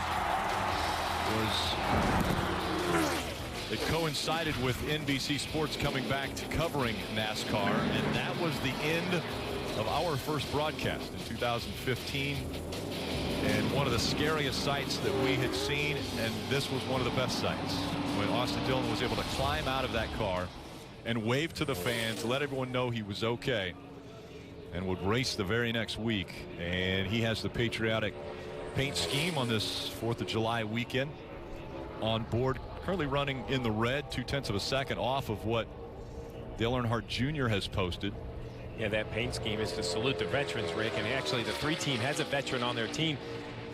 it coincided with NBC Sports coming back to covering NASCAR, and that was the end of our first broadcast in 2015. And one of the scariest sights that we had seen, and this was one of the best sights, when Austin Dillon was able to climb out of that car and wave to the fans, let everyone know he was okay, and would race the very next week. And he has the patriotic paint scheme on this 4th of July weekend on board, currently running in the red, 0.2 of a second off of what Dale Earnhardt Jr. has posted. Yeah, that paint scheme is to salute the veterans, Rick, and actually the 3 team has a veteran on their team.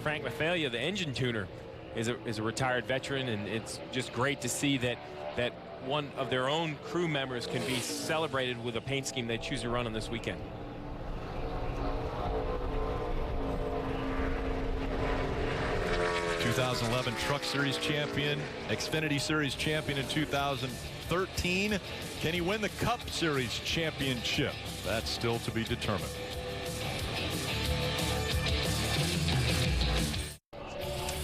Frank Mathalia, the engine tuner, is a retired veteran, and it's just great to see that one of their own crew members can be celebrated with a paint scheme they choose to run on this weekend. '11 Truck Series champion, Xfinity Series champion in 2013. Can he win the Cup Series championship? That's still to be determined.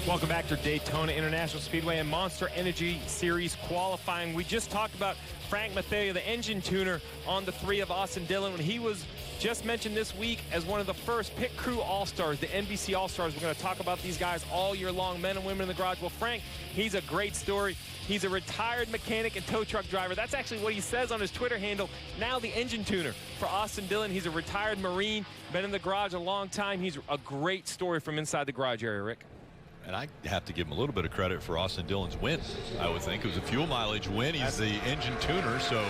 Welcome back to Daytona International Speedway and Monster Energy Series qualifying. We just talked about Frank Mathalia, the engine tuner on the 3 of Austin Dillon, when he was just mentioned this week as one of the first pit crew all-stars, the NBC all-stars. We're going to talk about these guys all year long, men and women in the garage. Well, Frank, he's a great story. He's a retired mechanic and tow truck driver. That's actually what he says on his Twitter handle. Now the engine tuner for Austin Dillon. He's a retired Marine, been in the garage a long time. He's a great story from inside the garage area, Rick. And I have to give him a little bit of credit for Austin Dillon's win. I would think it was a fuel mileage win. He's the engine tuner, so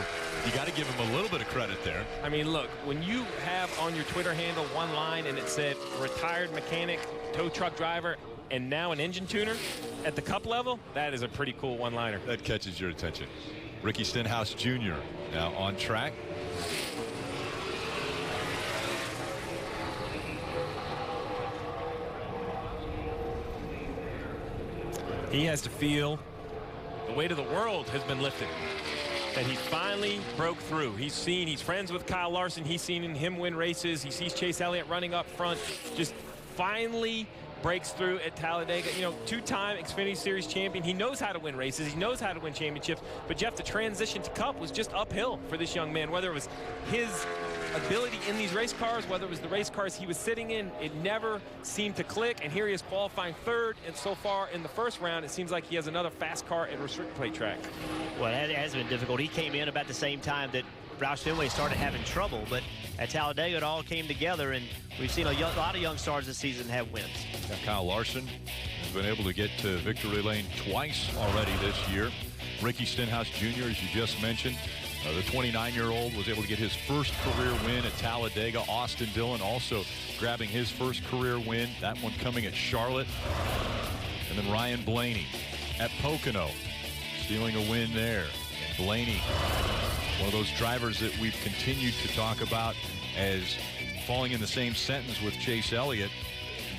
you got to give him a little bit of credit there. I mean, look, when you have on your Twitter handle one line and it said retired mechanic, tow truck driver, and now an engine tuner at the Cup level, that is a pretty cool one-liner. That catches your attention. Ricky Stenhouse Jr. now on track. He has to feel the weight of the world has been lifted, that he finally broke through. He's friends with Kyle Larson. He's seen him win races. He sees Chase Elliott running up front, just finally breaks through at Talladega. You know, 2-time Xfinity Series champion. He knows how to win races. He knows how to win championships. But Jeff, the transition to Cup was just uphill for this young man, whether it was his ability in these race cars, whether it was the race cars he was sitting in, it never seemed to click. And here he is qualifying third, and so far in the first round, it seems like he has another fast car at restrictor plate track. Well, that has been difficult. He came in about the same time that Roush Fenway started having trouble, but at Talladega it all came together, and we've seen a lot of young stars this season have wins. Now, Kyle Larson has been able to get to victory lane twice already this year. Ricky Stenhouse Jr., as you just mentioned, the 29-year-old was able to get his first career win at Talladega. Austin Dillon also grabbing his first career win, that one coming at Charlotte. And then Ryan Blaney at Pocono, stealing a win there. And Blaney, one of those drivers that we've continued to talk about as falling in the same sentence with Chase Elliott.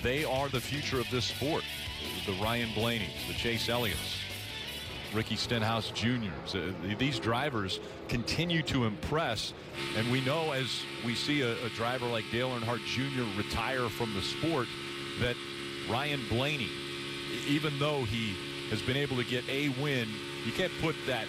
They are the future of this sport. The Ryan Blaney's, the Chase Elliott's, Ricky Stenhouse Jr.'s. These drivers continue to impress, and we know as we see a driver like Dale Earnhardt Jr. retire from the sport that Ryan Blaney, even though he has been able to get a win, you can't put that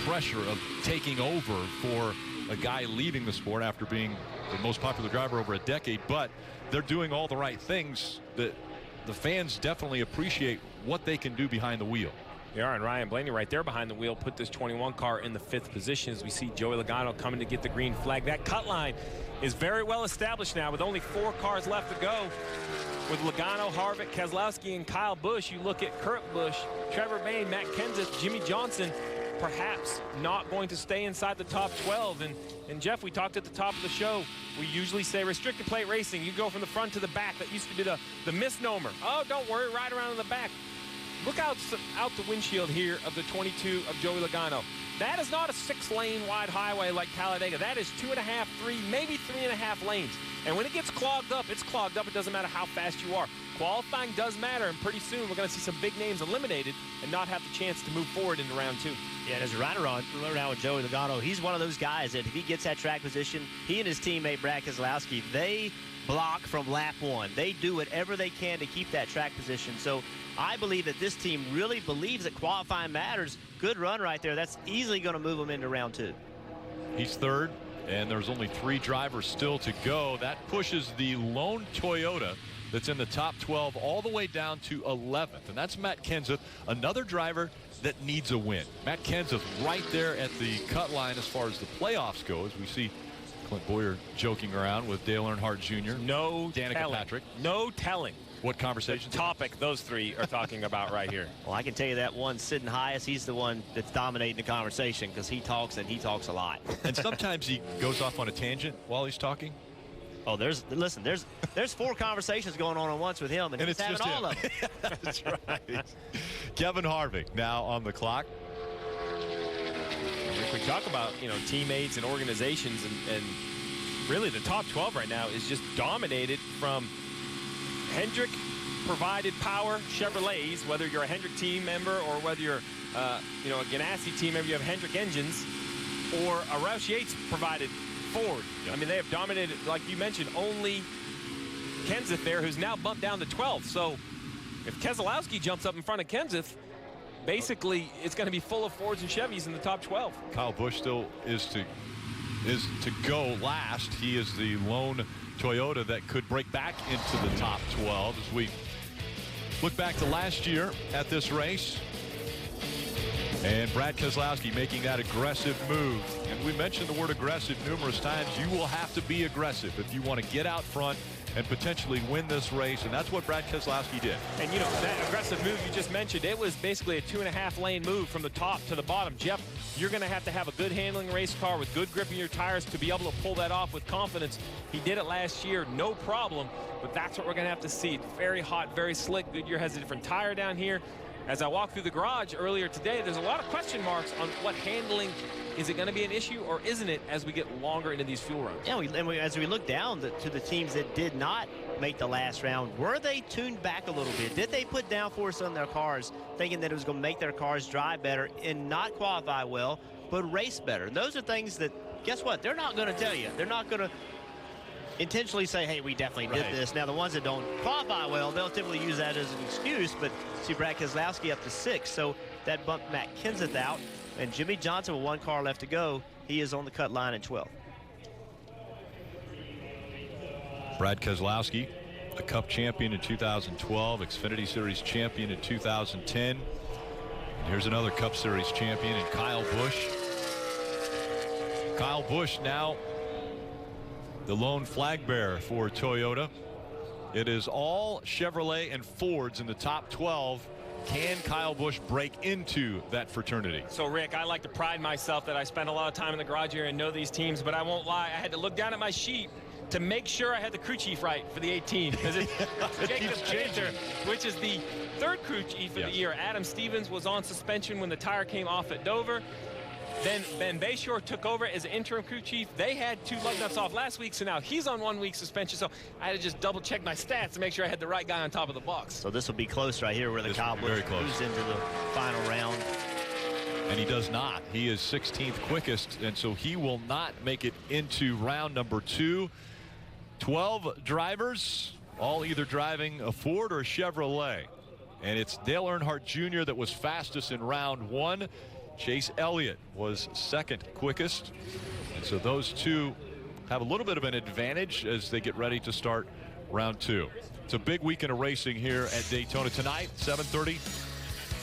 pressure of taking over for a guy leaving the sport after being the most popular driver over a decade. But they're doing all the right things. The fans definitely appreciate what they can do behind the wheel. They are, and Ryan Blaney right there behind the wheel put this 21 car in the 5th position as we see Joey Logano coming to get the green flag. That cut line is very well established now with only 4 cars left to go. With Logano, Harvick, Keselowski, and Kyle Busch, you look at Kurt Busch, Trevor Bayne, Matt Kenseth, Jimmy Johnson, perhaps not going to stay inside the top 12. And Jeff, we talked at the top of the show, we usually say restrictor plate racing, you go from the front to the back. That used to be the misnomer. Oh, don't worry, right around in the back. Look out the windshield here of the 22 of Joey Logano. That is not a 6-lane wide highway like Talladega. That is 2.5, 3, maybe 3.5 lanes. And when it gets clogged up, it's clogged up. It doesn't matter how fast you are. Qualifying does matter, and pretty soon we're going to see some big names eliminated and not have the chance to move forward into round 2. Yeah, and as a rider around with Joey Logano, he's one of those guys that if he gets that track position, he and his teammate Brad Keselowski, they block from lap 1. They do whatever they can to keep that track position. So I believe that this team really believes that qualifying matters. Good run right there. That's easily going to move them into round 2. He's third, and there's only 3 drivers still to go. That pushes the lone Toyota that's in the top 12 all the way down to 11th, and that's Matt Kenseth, another driver that needs a win. Matt Kenseth right there at the cut line as far as the playoffs go, as we see Clint Boyer joking around with Dale Earnhardt Jr. No Danica telling. Patrick. No telling. What conversation? Topic those 3 are talking about right here. Well, I can tell you that one sitting highest, he's the one that's dominating the conversation because he talks, and he talks a lot. And sometimes he goes off on a tangent while he's talking. Oh, there's 4 conversations going on at once with him, and he's it's having just all him. of them. That's right. Kevin Harvick now on the clock. If we talk about, teammates and organizations, and really the top 12 right now is just dominated from Hendrick provided power Chevrolets, whether you're a Hendrick team member or whether you're a Ganassi team member, you have Hendrick engines, or a Roush Yates provided Ford. Yep. I mean, they have dominated, like you mentioned, only Kenseth there, who's now bumped down to 12th. So if Keselowski jumps up in front of Kenseth, basically it's going to be full of Fords and Chevys in the top 12. Kyle Busch still is to go last. He is the lone Toyota that could break back into the top 12 as we look back to last year at this race. And Brad Keselowski making that aggressive move. And we mentioned the word aggressive numerous times. You will have to be aggressive if you want to get out front and potentially win this race, and that's what Brad Keselowski did. And that aggressive move you just mentioned, it was basically a 2.5 lane move from the top to the bottom. Jeff, you're going to have a good handling race car with good grip in your tires to be able to pull that off with confidence. He did it last year, no problem, but that's what we're going to have to see. Very hot, very slick. Goodyear has a different tire down here. As I walked through the garage earlier today, there's a lot of question marks on what handling. Is it going to be an issue, or isn't it, as we get longer into these fuel runs? Yeah, as we look down to the teams that did not make the last round, were they tuned back a little bit? Did they put downforce on their cars, thinking that it was going to make their cars drive better and not qualify well, but race better? And those are things that, guess what? They're not going to tell you. They're not going to intentionally say, hey, we definitely did this. Now, the ones that don't qualify well, they'll typically use that as an excuse, but see Brad Keselowski up to 6, so that bumped Matt Kenseth out. And Jimmy Johnson with 1 car left to go, he is on the cut line in 12th. Brad Keselowski, a Cup champion in 2012, Xfinity Series champion in 2010. And here's another Cup Series champion in Kyle Busch. Kyle Busch now the lone flag bearer for Toyota. It is all Chevrolet and Fords in the top 12. Can Kyle Busch break into that fraternity? So, Rick, I like to pride myself that I spend a lot of time in the garage area and know these teams, but I won't lie. I had to look down at my sheet to make sure I had the crew chief right for the 18. Because it's Jacob Cantor, which is the third crew chief of the year. Adam Stevens was on suspension when the tire came off at Dover. Then Ben Bayshore took over as interim crew chief. They had 2 lug nuts off last week, so now he's on 1 week suspension. So I had to just double check my stats to make sure I had the right guy on top of the box. So this will be close right here where the Kyle Busch moves into the final round. And he does not. He is 16th quickest, and so he will not make it into round number 2. 12 drivers, all either driving a Ford or a Chevrolet. And it's Dale Earnhardt Jr. that was fastest in round 1. Chase Elliott was second quickest. And so those two have a little bit of an advantage as they get ready to start round 2. It's a big weekend of racing here at Daytona tonight, 7:30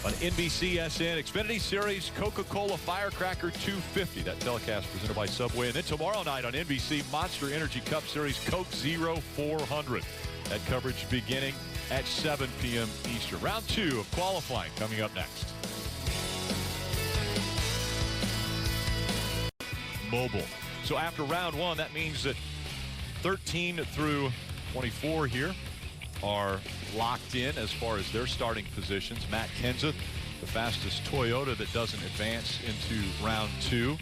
on NBCSN. Xfinity Series Coca-Cola Firecracker 250. That telecast presented by Subway. And then tomorrow night on NBC, Monster Energy Cup Series Coke Zero 400. That coverage beginning at 7 p.m. Eastern. Round 2 of qualifying coming up next. Mobile. So after round 1, that means that 13 through 24 here are locked in as far as their starting positions. Matt Kenseth, the fastest Toyota that doesn't advance into round 2.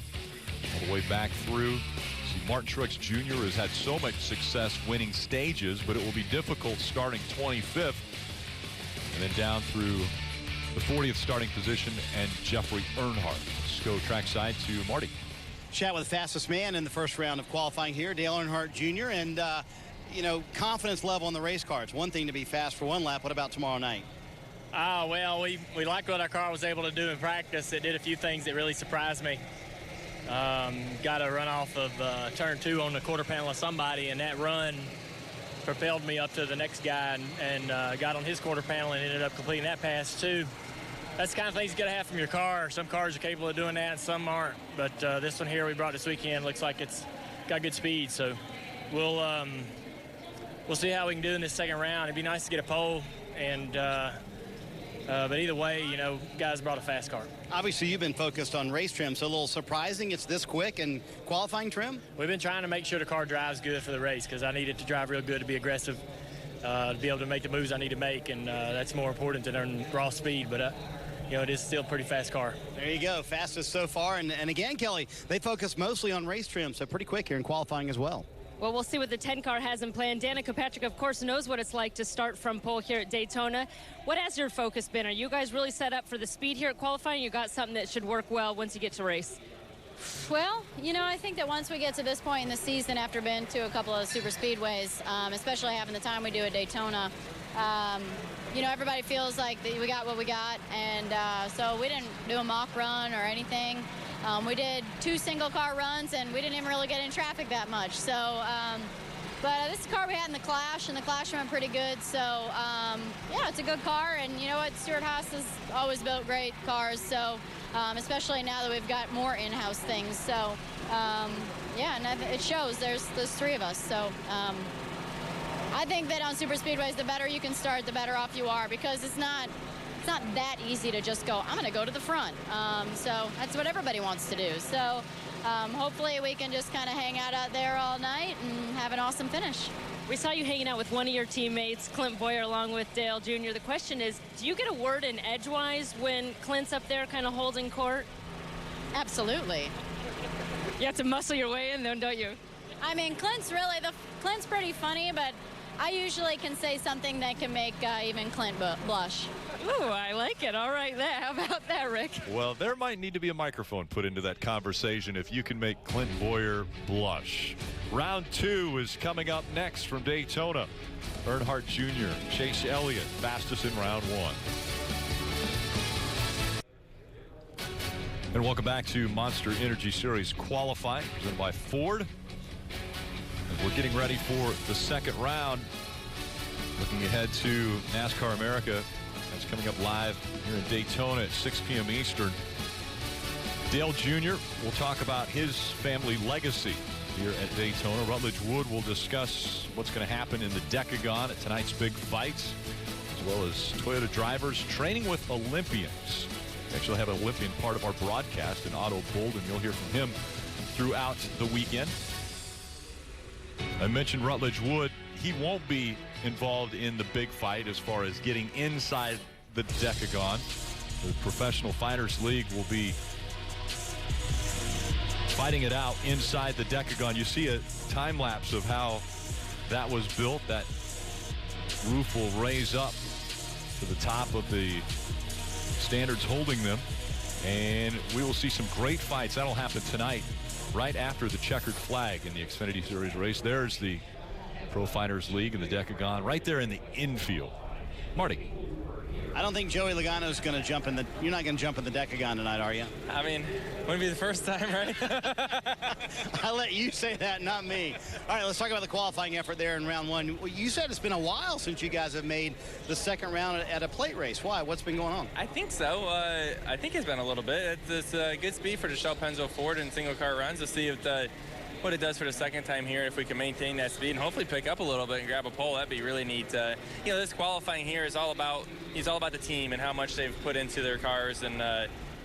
All the way back through. See, Martin Truex Jr. has had so much success winning stages, but it will be difficult starting 25th. And then down through the 40th starting position and Jeffrey Earnhardt. Let's go trackside to Marty. Chat with the fastest man in the first round of qualifying here, Dale Earnhardt Jr. And, you know, confidence level on the race car. It's one thing to be fast for one lap. What about tomorrow night? Well, we liked what our car was able to do in practice. It did a few things that really surprised me. Got a run off of turn 2 on the quarter panel of somebody, and that run propelled me up to the next guy and got on his quarter panel and ended up completing that pass too. That's the kind of things you got to have from your car. Some cars are capable of doing that and some aren't. But this one here we brought this weekend looks like it's got good speed. So we'll see how we can do in this second round. It'd be nice to get a pole. And but either way, you know, guys brought a fast car. Obviously, you've been focused on race trim, so a little surprising it's this quick and qualifying trim? We've been trying to make sure the car drives good for the race because I need it to drive real good to be aggressive, to be able to make the moves I need to make. And that's more important than raw speed. But you know, it is still a pretty fast car. There you go, fastest so far. And again, Kelly, they focus mostly on race trim, so pretty quick here in qualifying as well. Well, we'll see what the 10 car has in plan. Danica Patrick, of course, knows what it's like to start from pole here at Daytona. What has your focus been? Are you guys really set up for the speed here at qualifying? You got something that should work well once you get to race? Well, you know, I think that once we get to this point in the season, after being to a couple of super speedways, especially having the time we do at Daytona, you know, everybody feels like we got what we got, and so we didn't do a mock run or anything. We did 2 single car runs, and we didn't even really get in traffic that much. So, but this is the car we had in the Clash, and the Clash went pretty good. So, yeah, it's a good car, and you know what? Stuart Haas has always built great cars. So, especially now that we've got more in-house things. So, yeah, and it shows. There's 3 of us. So. I think that on super speedways, the better you can start, the better off you are, because it's not that easy to just go, I'm going to go to the front. So that's what everybody wants to do. So hopefully we can just kind of hang out there all night and have an awesome finish. We saw you hanging out with one of your teammates, Clint Boyer, along with Dale Jr. The question is, do you get a word in edgewise when Clint's up there kind of holding court? Absolutely. You have to muscle your way in, then, don't you? I mean, Clint's pretty funny, but I usually can say something that can make even Clint blush. Ooh, I like it. All right, how about that, Rick? Well, there might need to be a microphone put into that conversation if you can make Clint Boyer blush. Round 2 is coming up next from Daytona. Earnhardt Jr., Chase Elliott, fastest in round 1. And welcome back to Monster Energy Series qualifying, presented by Ford. And we're getting ready for the second round. Looking ahead to NASCAR America. That's coming up live here in Daytona at 6 p.m. Eastern. Dale Jr. will talk about his family legacy here at Daytona. Rutledge Wood will discuss what's going to happen in the Decagon at tonight's big fights, as well as Toyota drivers training with Olympians. We actually have an Olympian part of our broadcast, and Otto Bolden. You'll hear from him throughout the weekend. I mentioned Rutledge Wood. He won't be involved in the big fight as far as getting inside the Decagon. The Professional Fighters League will be fighting it out inside the Decagon. You see a time lapse of how that was built. That roof will raise up to the top of the standards holding them, and we will see some great fights. That'll happen tonight right after the checkered flag in the Xfinity Series race. There's the Pro Fighters League and the Decagon right there in the infield. Marty. I don't think Joey Logano's going to jump in the. You're not going to jump in the Decagon tonight, are you? I mean, wouldn't be the first time, right? I'll let you say that, not me. All right, let's talk about the qualifying effort there in round one. You said it's been a while since you guys have made the second round at a plate race. Why? What's been going on? I think so. I think it's been a little bit. It's good speed for Michelle Penzo Ford in single car runs. To see if what it does for the second time here, if we can maintain that speed and hopefully pick up a little bit and grab a pole. That'd be really neat. You know, this qualifying here is all about the team and how much they've put into their cars,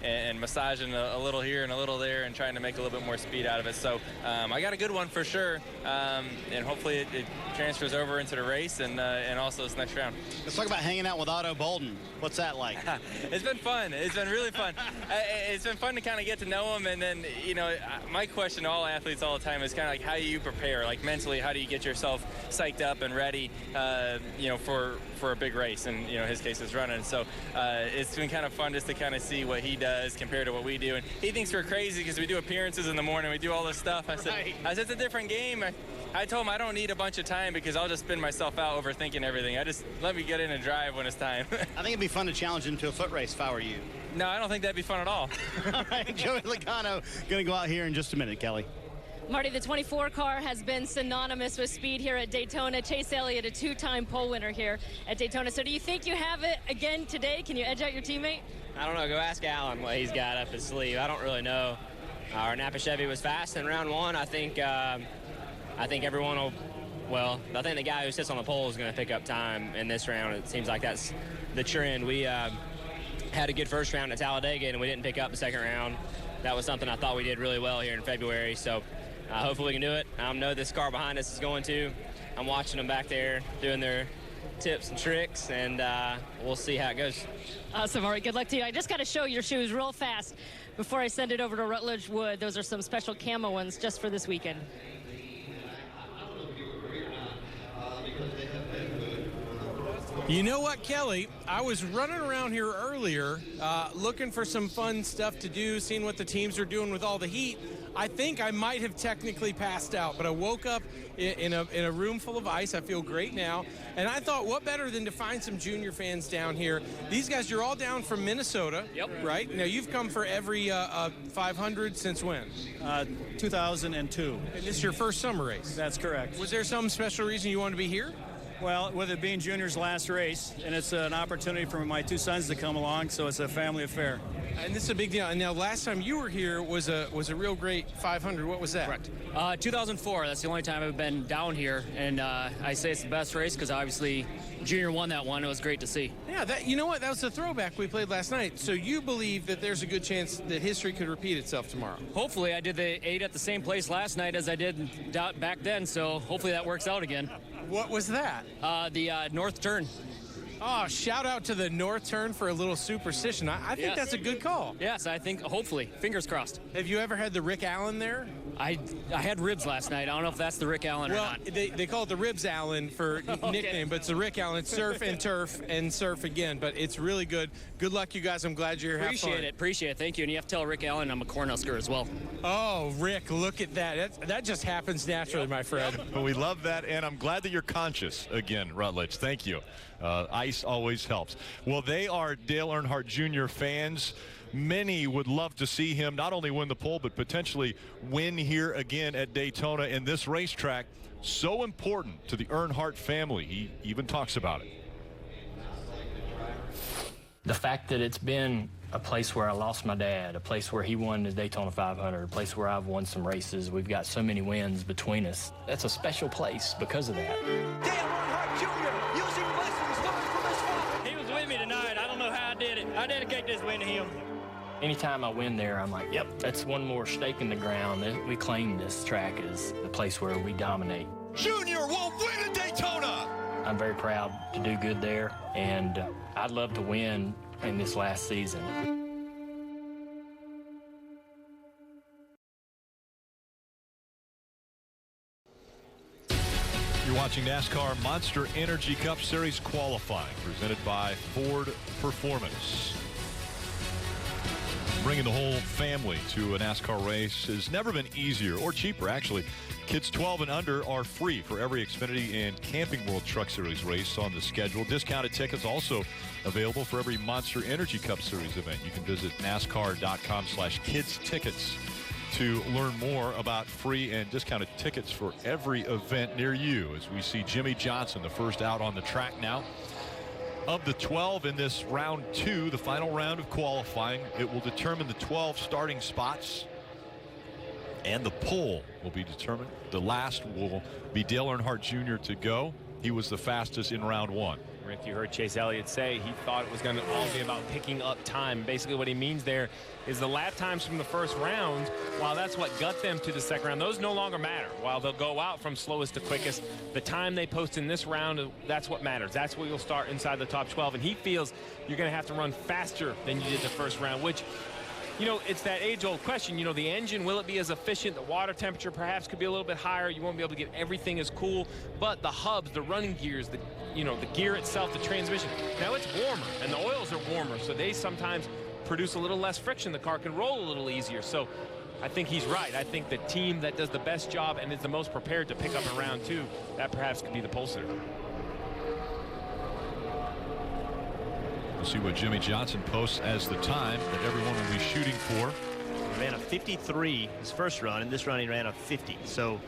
and massaging a little here and a little there and trying to make a little bit more speed out of it. So I got a good one for sure, and hopefully it transfers over into the race and also this next round. Let's talk about hanging out with Otto Bolden. What's that like? It's been fun. It's been really fun. It's been fun to kind of get to know him, and then, you know, my question to all athletes all the time is kind of like, how do you prepare? Like mentally, how do you get yourself psyched up and ready, you know, for a big race? And, you know, his case is running. So it's been kind of fun just to kind of see what he does compared to what we do. And he thinks we're crazy because we do appearances in the morning. We do all this stuff. I said, it's a different game. I told him I don't need a bunch of time because I'll just spin myself out overthinking everything. I just let me get in and drive when it's time. I think it'd be fun to challenge him to a foot race if I were you. No, I don't think that'd be fun at all. All right, Joey Logano going to go out here in just a minute, Kelly. Marty, the 24 car has been synonymous with speed here at Daytona. Chase Elliott, a two-time pole winner here at Daytona. So do you think you have it again today? Can you edge out your teammate? I don't know. Go ask Alan what he's got up his sleeve. I don't really know. Our Napa Chevy was fast in round one. I think everyone will. Well, I think the guy who sits on the pole is going to pick up time in this round. It seems like that's the trend. We had a good first round at Talladega, and we didn't pick up the second round. That was something I thought we did really well here in February. So hopefully we can do it. I know this car behind us is going to. I'm watching them back there doing their tips and tricks, and we'll see how it goes. Awesome. All right, good luck to you. I just got to show your shoes real fast before I send it over to Rutledge Wood. Those are some special camo ones just for this weekend. You know what, Kelly? I was running around here earlier looking for some fun stuff to do, seeing what the teams are doing with all the heat. I think I might have technically passed out, but I woke up in a room full of ice. I feel great now. And I thought, what better than to find some junior fans down here? These guys, you're all down from Minnesota, right? Now, you've come for every 500 since when? 2002. And this is your first summer race? That's correct. Was there some special reason you wanted to be here? Well, with it being Junior's last race, and it's an opportunity for my two sons to come along, so it's a family affair. And this is a big deal. And now, last time you were here was a real great 500. What was that? Correct. 2004. That's the only time I've been down here, and I say it's the best race because obviously Junior won that one. It was great to see. Yeah, you know what? That was the throwback we played last night. So you believe that there's a good chance that history could repeat itself tomorrow? Hopefully. I did the 8 at the same place last night as I did back then, so hopefully that works out again. What was that? The North Turn. Oh, shout out to the North Turn for a little superstition. I think that's a good call. Yes, I think, hopefully. Fingers crossed. Have you ever had the Rick Allen there? I had ribs last night. I don't know if that's the Rick Allen or not. Well, they call it the Ribs Allen for nickname, but it's the Rick Allen. It's surf and turf and surf again, but it's really good. Good luck, you guys. I'm glad you're here. Appreciate it. Thank you. And you have to tell Rick Allen I'm a Cornhusker as well. Oh, Rick, look at that. That just happens naturally, my friend. Well, we love that, and I'm glad that you're conscious again, Rutledge. Thank you. Ice always helps. Well, they are Dale Earnhardt Jr. fans. Many would love to see him not only win the pole, but potentially win here again at Daytona. And this racetrack so important to the Earnhardt family. He even talks about it. The fact that it's been a place where I lost my dad, a place where he won the Daytona 500, a place where I've won some races. We've got so many wins between us. That's a special place because of that. Dale Earnhardt Jr. using lessons learned from his father. He was with me tonight. I don't know how I did it. I dedicate this win to him. Anytime I win there, I'm like, yep, that's one more stake in the ground. We claim this track as the place where we dominate. Junior will win at Daytona! I'm very proud to do good there, and I'd love to win in this last season. You're watching NASCAR Monster Energy Cup Series qualifying, presented by Ford Performance. Bringing the whole family to a NASCAR race has never been easier or cheaper, actually. Kids 12 and under are free for every Xfinity and Camping World Truck Series race on the schedule. Discounted tickets also available for every Monster Energy Cup Series event. You can visit NASCAR.com/kids-tickets to learn more about free and discounted tickets for every event near you. As we see Jimmie Johnson, the first out on the track now. Of the 12 in this round 2, the final round of qualifying, it will determine the 12 starting spots, and the pole will be determined. The last will be Dale Earnhardt Jr. to go. He was the fastest in round 1. Rick, you heard Chase Elliott say he thought it was going to all be about picking up time. Basically what he means there is the lap times from the first round, while that's what got them to the second round, those no longer matter. While they'll go out from slowest to quickest, the time they post in this round, that's what matters. That's where you'll start inside the top 12. And he feels you're going to have to run faster than you did the first round, which, you know, it's that age-old question. You know, the engine, will it be as efficient? The water temperature perhaps could be a little bit higher. You won't be able to get everything as cool. But the hubs, the running gears, the gear itself, the transmission, now it's warmer, and the oils are warmer, so they sometimes produce a little less friction. The car can roll a little easier. So I think he's right. I think the team that does the best job and is the most prepared to pick up in round 2, that perhaps could be the pole sitter. We'll see what Jimmie Johnson posts as the time that everyone will be shooting for. He ran a 53 his first run, and this run he ran a 50. So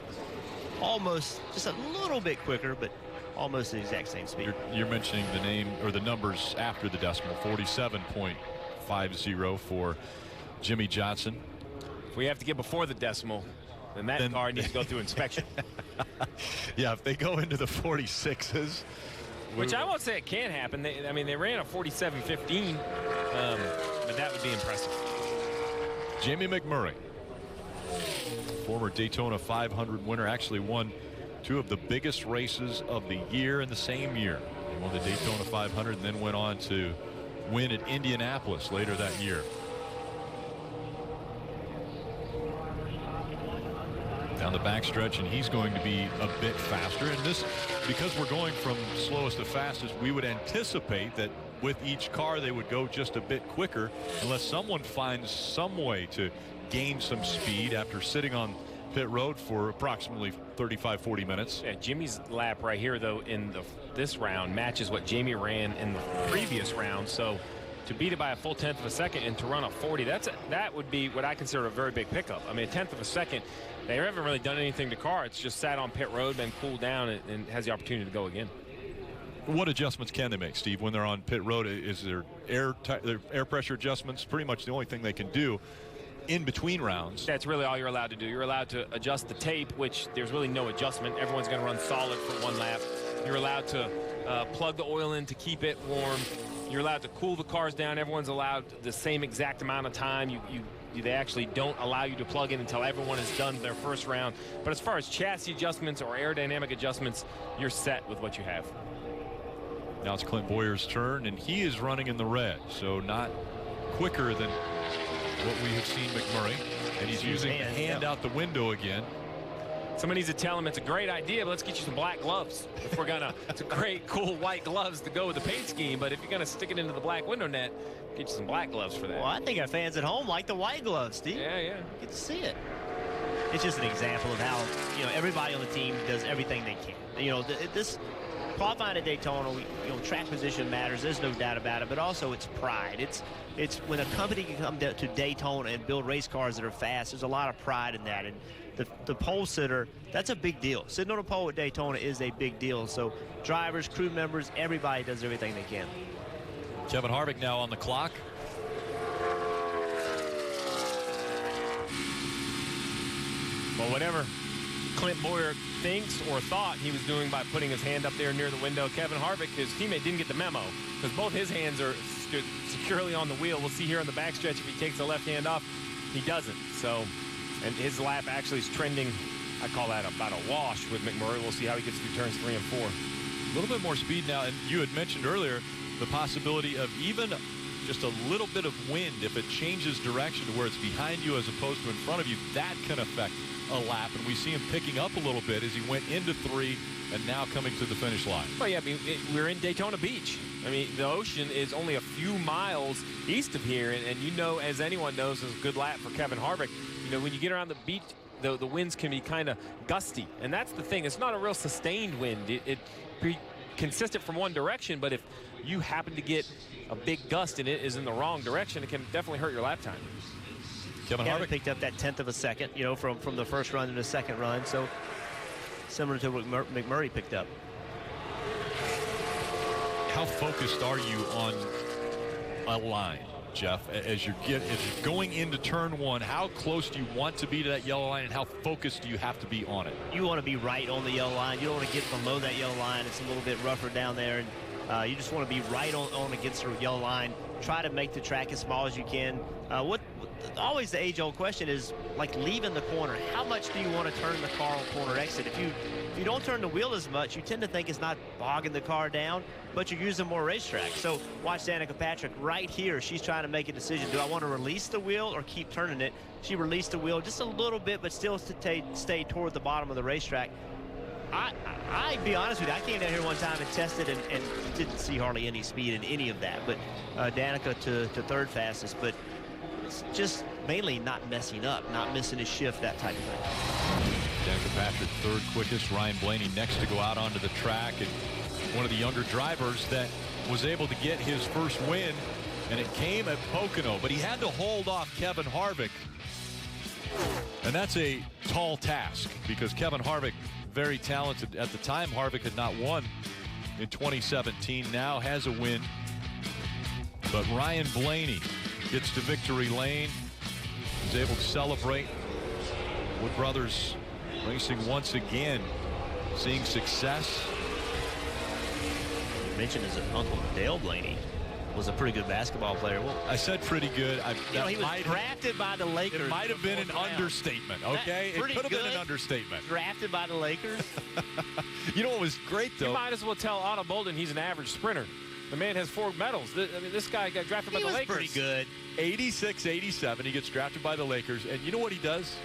almost just a little bit quicker, but almost the exact same speed. You're mentioning the name or the numbers after the decimal. 47.50 for Jimmie Johnson. If we have to get before the decimal, then that car needs to go through inspection. Yeah, if they go into the 46s. Which I won't say it can't happen. I mean, they ran a 47.15, but that would be impressive. Jamie McMurray, former Daytona 500 winner, actually won 2 of the biggest races of the year in the same year. He won the Daytona 500 and then went on to win at Indianapolis later that year. Down the backstretch, and he's going to be a bit faster. And this, because we're going from slowest to fastest, we would anticipate that with each car they would go just a bit quicker unless someone finds some way to gain some speed after sitting on pit road for approximately 35-40 minutes. Yeah, Jimmy's lap right here, though, in this round matches what Jamie ran in the previous round. So to beat it by a full 1/10 of a second and to run a 40, that would be what I consider a very big pickup. I mean, a 1/10 of a second, they haven't really done anything to car. It's just sat on pit road, been cooled down, and has the opportunity to go again. What adjustments can they make, Steve, when they're on pit road? Is there air pressure adjustments? Pretty much the only thing they can do in between rounds. That's really all you're allowed to do. You're allowed to adjust the tape, which there's really no adjustment. Everyone's going to run solid for 1 lap. You're allowed to plug the oil in to keep it warm. You're allowed to cool the cars down. Everyone's allowed the same exact amount of time. They actually don't allow you to plug in until everyone has done their first round. But as far as chassis adjustments or aerodynamic adjustments, you're set with what you have. Now it's Clint Boyer's turn, and he is running in the red, so not quicker than what we have seen McMurray. And he's using the hand out the window again. Somebody needs to tell him it's a great idea, but let's get you some black gloves. If we're gonna, it's a great, cool white gloves to go with the paint scheme. But if you're gonna stick it into the black window net, get you some black gloves for that. Well, I think our fans at home like the white gloves, Steve. Yeah. Get to see it. It's just an example of how everybody on the team does everything they can. This qualifying at Daytona, track position matters. There's no doubt about it. But also, it's pride. It's when a company can come to Daytona and build race cars that are fast. There's a lot of pride in that. And the pole sitter, that's a big deal. Sitting on a pole at Daytona is a big deal. So drivers, crew members, everybody does everything they can. Kevin Harvick now on the clock. Well, whatever Clint Boyer thinks or thought he was doing by putting his hand up there near the window, Kevin Harvick, his teammate, didn't get the memo because both his hands are stood securely on the wheel. We'll see here on the backstretch if he takes the left hand off. He doesn't. So, and his lap actually is trending, I call that about a wash with McMurray. We'll see how he gets through turns 3 and 4. A little bit more speed now, and you had mentioned earlier the possibility of even just a little bit of wind, if it changes direction to where it's behind you as opposed to in front of you, that can affect a lap, and we see him picking up a little bit as he went into 3 and now coming to the finish line. Well, yeah, I mean, we're in Daytona Beach. I mean, the ocean is only a few miles east of here, and you know, as anyone knows, is a good lap for Kevin Harvick. You know, when you get around the beach, the winds can be kind of gusty, and that's the thing. It's not a real sustained wind. It be consistent from one direction, but if you happen to get a big gust and it is in the wrong direction, it can definitely hurt your lap time. Kevin Harvick picked up that 1/10 of a second, you know, from the first run to the second run. So similar to what McMurray picked up. How focused are you on a line, Jeff, as you're going into turn 1? How close do you want to be to that yellow line, and how focused do you have to be on it? You want to be right on the yellow line. You don't want to get below that yellow line. It's a little bit rougher down there, and you just want to be right on against the yellow line. Try to make the track as small as you can. Always the age-old question is, like, leaving the corner. How much do you want to turn the car on corner exit? If you don't turn the wheel as much, you tend to think it's not bogging the car down, but you're using more racetrack. So watch Danica Patrick right here. She's trying to make a decision. Do I want to release the wheel or keep turning it? She released the wheel just a little bit, but still stay toward the bottom of the racetrack. I'd be honest with you, I came down here one time and tested and didn't see hardly any speed in any of that. But Danica to third fastest, but it's just mainly not messing up, not missing his shift, that type of thing. Danica Patrick third quickest. Ryan Blaney next to go out onto the track, and one of the younger drivers that was able to get his first win, and it came at Pocono, but he had to hold off Kevin Harvick, and that's a tall task because Kevin Harvick, very talented. At the time, Harvick had not won in 2017, now has a win. But Ryan Blaney gets to victory lane. He's able to celebrate. Wood Brothers Racing once again seeing success. You mentioned his uncle Dale Blaney was a pretty good basketball player. Well, I said pretty good. He was drafted by the Lakers. It might have been an understatement, okay? It could have been an understatement. Drafted by the Lakers. You know what was great, though? You might as well tell Otto Bolden he's an average sprinter. The man has 4 medals. I mean, this guy got drafted by the Lakers. He was pretty good. 86, 87. He gets drafted by the Lakers. And you know what he does?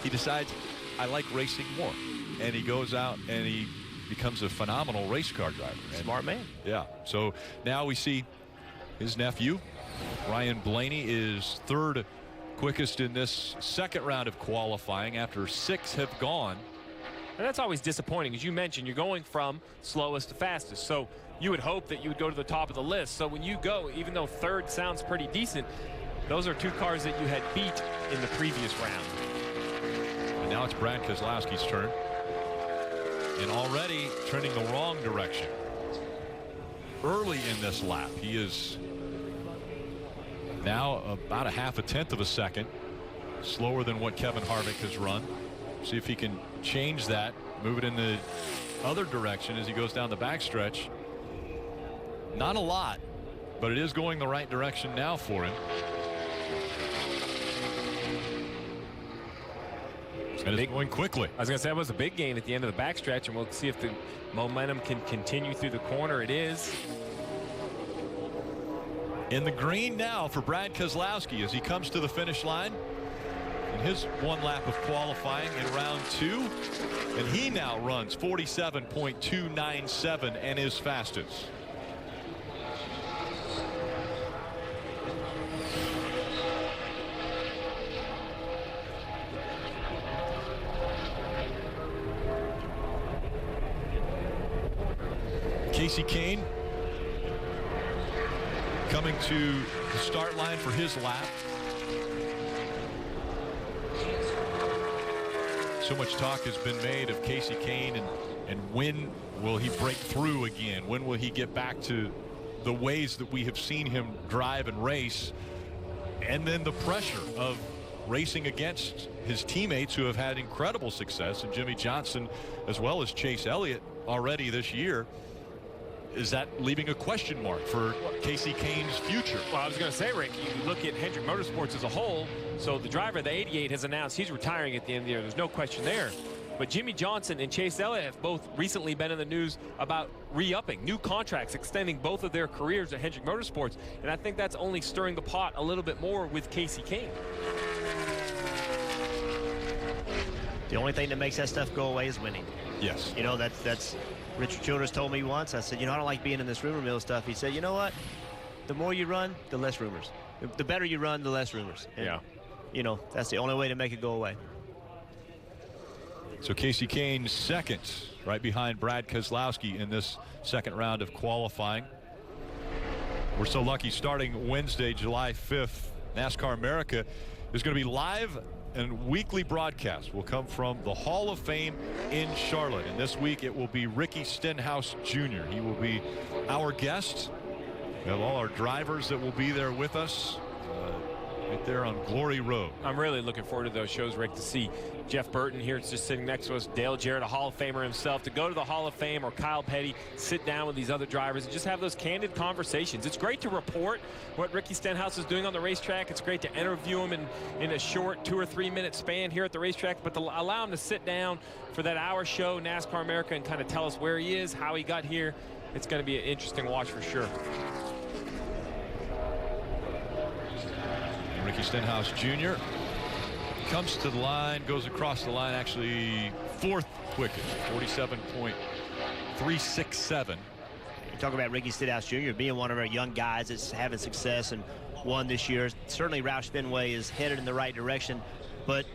He decides, I like racing more. And he goes out and he becomes a phenomenal race car driver. Smart man. Yeah. So now we see his nephew, Ryan Blaney, is third quickest in this second round of qualifying after 6 have gone. And that's always disappointing. As you mentioned, you're going from slowest to fastest. So you would hope that you would go to the top of the list. So when you go, even though third sounds pretty decent, those are 2 cars that you had beat in the previous round. And now it's Brad Keselowski's turn. And already trending the wrong direction. Early in this lap, he is now about a 0.5 of a second slower than what Kevin Harvick has run. See if he can change that, move it in the other direction as he goes down the backstretch. Not a lot, but it is going the right direction now for him. And it's going quickly. I was going to say that was a big gain at the end of the backstretch, and we'll see if the momentum can continue through the corner. It is. In the green now for Brad Keselowski as he comes to the finish line in his 1 lap of qualifying in round 2. And he now runs 47.297 and is fastest. Casey Kane coming to the start line for his lap. so much talk has been made of Casey Kane and when will he break through again? When will he get back to the ways that we have seen him drive and race? And then the pressure of racing against his teammates who have had incredible success, and Jimmy Johnson as well as Chase Elliott already this year. Is that leaving a question mark for Casey Kane's future? Well, I was going to say, Rick, you look at Hendrick Motorsports as a whole. So the driver of the 88 has announced he's retiring at the end of the year. There's no question there. But Jimmy Johnson and Chase Elliott have both recently been in the news about re-upping, new contracts, extending both of their careers at Hendrick Motorsports. And I think that's only stirring the pot a little bit more with Casey Kane. The only thing that makes that stuff go away is winning. Yes. You know, that's Richard Childress told me once. I said, you know, I don't like being in this rumor mill stuff. He said, you know what? The more you run, the less rumors. The better you run, the less rumors. And, yeah. You know, that's the only way to make it go away. So Casey Kane second, right behind Brad Keselowski in this second round of qualifying. We're so lucky, starting Wednesday, July 5th, NASCAR America is going to be live, and weekly broadcast will come from the Hall of Fame in Charlotte. And this week it will be Ricky Stenhouse Jr. He will be our guest. We have all our drivers that will be there with us right there on Glory Road. I'm really looking forward to those shows, Rick, to see Jeff Burton here just sitting next to us, Dale Jarrett, a Hall of Famer himself, to go to the Hall of Fame, or Kyle Petty, sit down with these other drivers and just have those candid conversations. It's great to report what Ricky Stenhouse is doing on the racetrack. It's great to interview him in a short 2 or 3 minute span here at the racetrack, but to allow him to sit down for that hour show, NASCAR America, and kind of tell us where he is, how he got here. It's going to be an interesting watch for sure. Ricky Stenhouse Jr. comes to the line, goes across the line, actually fourth quickest, 47.367. You talk about Ricky Stenhouse Jr. being one of our young guys that's having success and won this year. Certainly Roush Fenway is headed in the right direction, but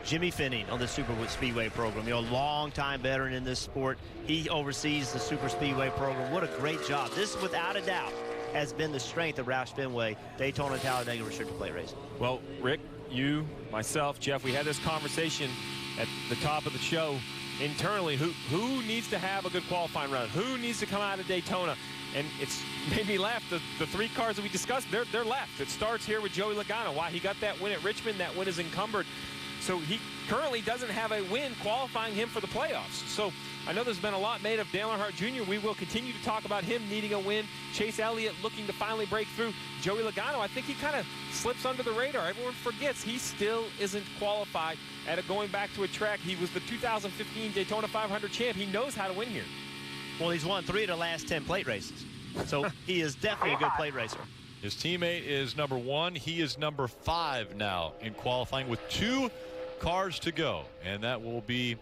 Jimmy Finning on the Super Speedway program, you know, long-time veteran in this sport. He oversees the Super Speedway program. What a great job. This, without a doubt, has been the strength of Roush Fenway, Daytona and Talladega restricted plate racing. Well, Rick, you, myself, Jeff, we had this conversation at the top of the show internally. Who needs to have a good qualifying run? Who needs to come out of Daytona? And it's made me laugh. The three cars that we discussed, they're left. It starts here with Joey Logano. Why he got that win at Richmond, that win is encumbered. So he currently doesn't have a win qualifying him for the playoffs. So I know there's been a lot made of Dale Earnhardt Jr. We will continue to talk about him needing a win. Chase Elliott looking to finally break through. Joey Logano, I think he kind of slips under the radar. Everyone forgets he still isn't qualified at going back to a track. He was the 2015 Daytona 500 champ. He knows how to win here. Well, he's won 3 of the last 10 plate races. So he is definitely a good plate racer. His teammate is number 1. He is number 5 now in qualifying with 2 cars to go, and that will be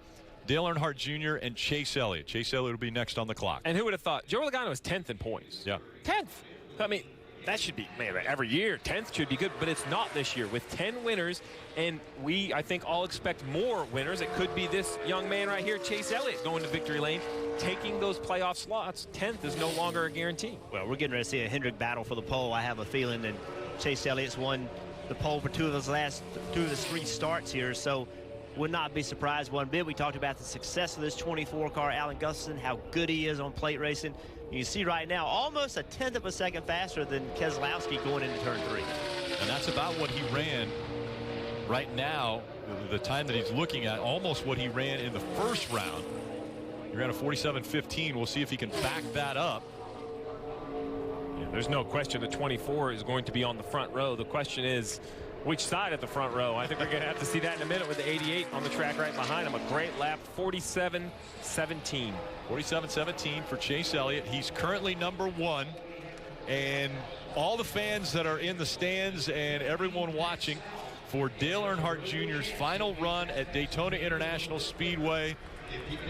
Dale Earnhardt Jr. and Chase Elliott. Chase Elliott will be next on the clock. And who would have thought? Joey Logano is 10th in points. Yeah. 10th. I mean, that should be, man, every year 10th should be good, but it's not this year with 10 winners, and we, I think, all expect more winners. It could be this young man right here, Chase Elliott, going to victory lane, taking those playoff slots. 10th is no longer a guarantee. Well, we're getting ready to see a Hendrick battle for the pole. I have a feeling that Chase Elliott's won the pole for 2 of his 3 starts here, so would not be surprised one bit. We talked about the success of this 24 car, Alan Gustafson, how good he is on plate racing. You see right now, almost a 1/10 of a second faster than Keselowski going into turn 3. And that's about what he ran right now, the time that he's looking at, almost what he ran in the first round. He ran a 47.15. We'll see if he can back that up. Yeah, there's no question the 24 is going to be on the front row. The question is, which side at the front row? I think we're going to have to see that in a minute with the 88 on the track right behind him. A great lap, 47.17. 47.17 for Chase Elliott. He's currently number 1. And all the fans that are in the stands and everyone watching for Dale Earnhardt Jr.'s final run at Daytona International Speedway,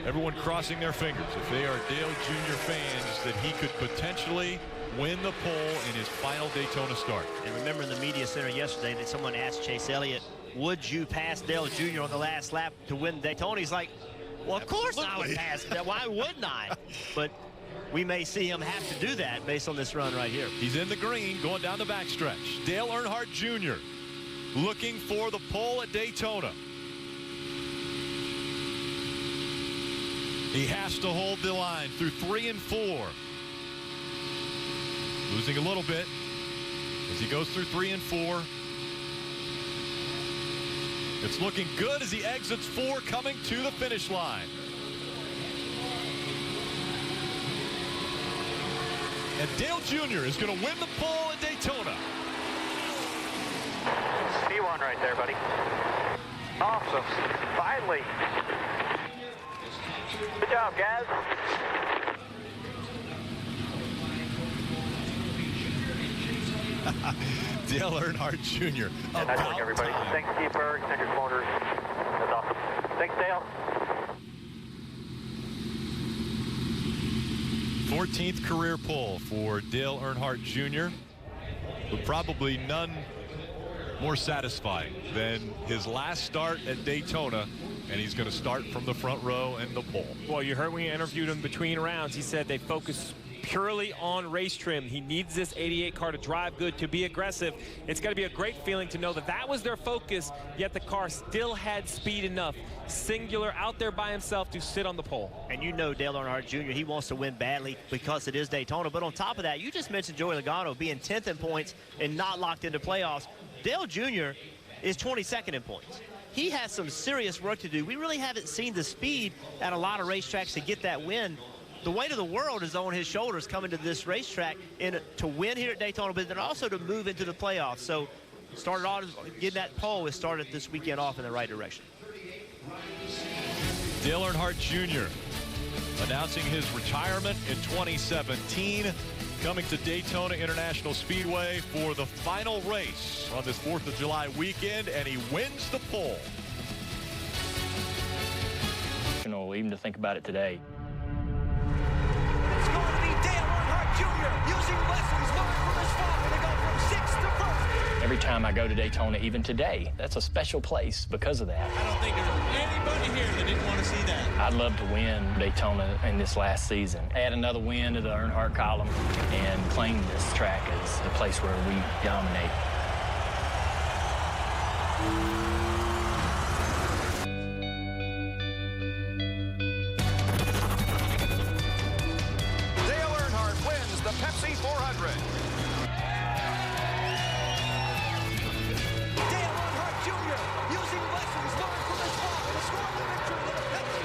everyone crossing their fingers if they are Dale Jr. fans that he could potentially win the pole in his final Daytona start. And remember in the media center yesterday that someone asked Chase Elliott, would you pass Dale Jr. on the last lap to win Daytona? He's like, well, of course I would pass that. Why wouldn't I? But we may see him have to do that based on this run right here. He's in the green going down the backstretch. Dale Earnhardt Jr. looking for the pole at Daytona. He has to hold the line through 3 and 4. Losing a little bit as he goes through 3 and 4. It's looking good as he exits 4, coming to the finish line. And Dale Jr. is going to win the pole at Daytona. P1 right there, buddy. Awesome. Finally. Good job, guys. Dale Earnhardt Jr. Nice work, everybody. Thanks, Steve Berg, Hendrick Motors. That's awesome. Thanks, Dale. 14th career pole for Dale Earnhardt Jr. But probably none more satisfying than his last start at Daytona, and he's going to start from the front row and the pole. Well, you heard when you interviewed him between rounds, he said they focus purely on race trim. He needs this 88 car to drive good, to be aggressive. It's got to be a great feeling to know that that was their focus, yet the car still had speed enough, singular, out there by himself to sit on the pole. And you know Dale Earnhardt Jr., he wants to win badly because it is Daytona. But on top of that, you just mentioned Joey Logano being 10th in points and not locked into playoffs. Dale Jr. is 22nd in points. He has some serious work to do. We really haven't seen the speed at a lot of racetracks to get that win. The weight of the world is on his shoulders coming to this racetrack to win here at Daytona, but then also to move into the playoffs. So started off getting that pole. It started this weekend off in the right direction. Dale Earnhardt Jr. announcing his retirement in 2017, coming to Daytona International Speedway for the final race on this 4th of July weekend, and he wins the pole. Even to think about it today. It's going to be Dale Earnhardt Jr. using lessons learned from his father to go from 6th to 1st. Every time I go to Daytona, even today, that's a special place because of that. I don't think there's anybody here that didn't want to see that. I'd love to win Daytona in this last season. Add another win to the Earnhardt column and claim this track as the place where we dominate. Dale Earnhardt wins the Pepsi 400. Dale Earnhardt Jr. using lessons learned from his father to score the victory with the Pepsi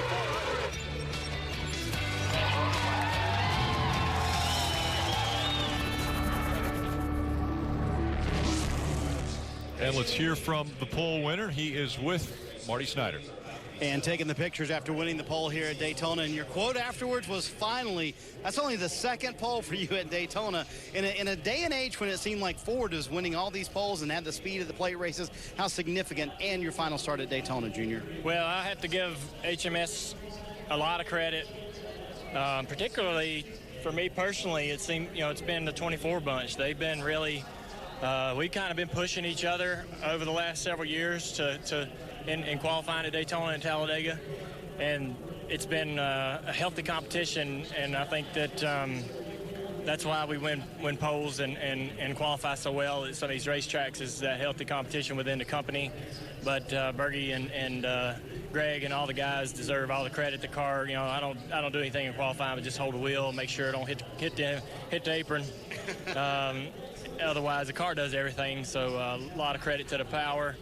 400. And let's hear from the pole winner. He is with Marty Snyder. And taking the pictures after winning the pole here at Daytona. And your quote afterwards was, finally. That's only the second pole for you at Daytona. In a day and age when it seemed like Ford was winning all these poles and had the speed of the plate races, how significant, and your final start at Daytona, Junior? Well, I have to give HMS a lot of credit, particularly for me personally. It seemed, it's been the 24 bunch. They've been really, we've kind of been pushing each other over the last several years in qualifying at Daytona and Talladega, and it's been a healthy competition, and I think that that's why we win poles and qualify so well at some of these racetracks, is that healthy competition within the company. But Bergie and Greg and all the guys deserve all the credit. The car, I don't do anything in qualifying but just hold the wheel, make sure it don't hit the apron. Otherwise, the car does everything. So a lot of credit to the power,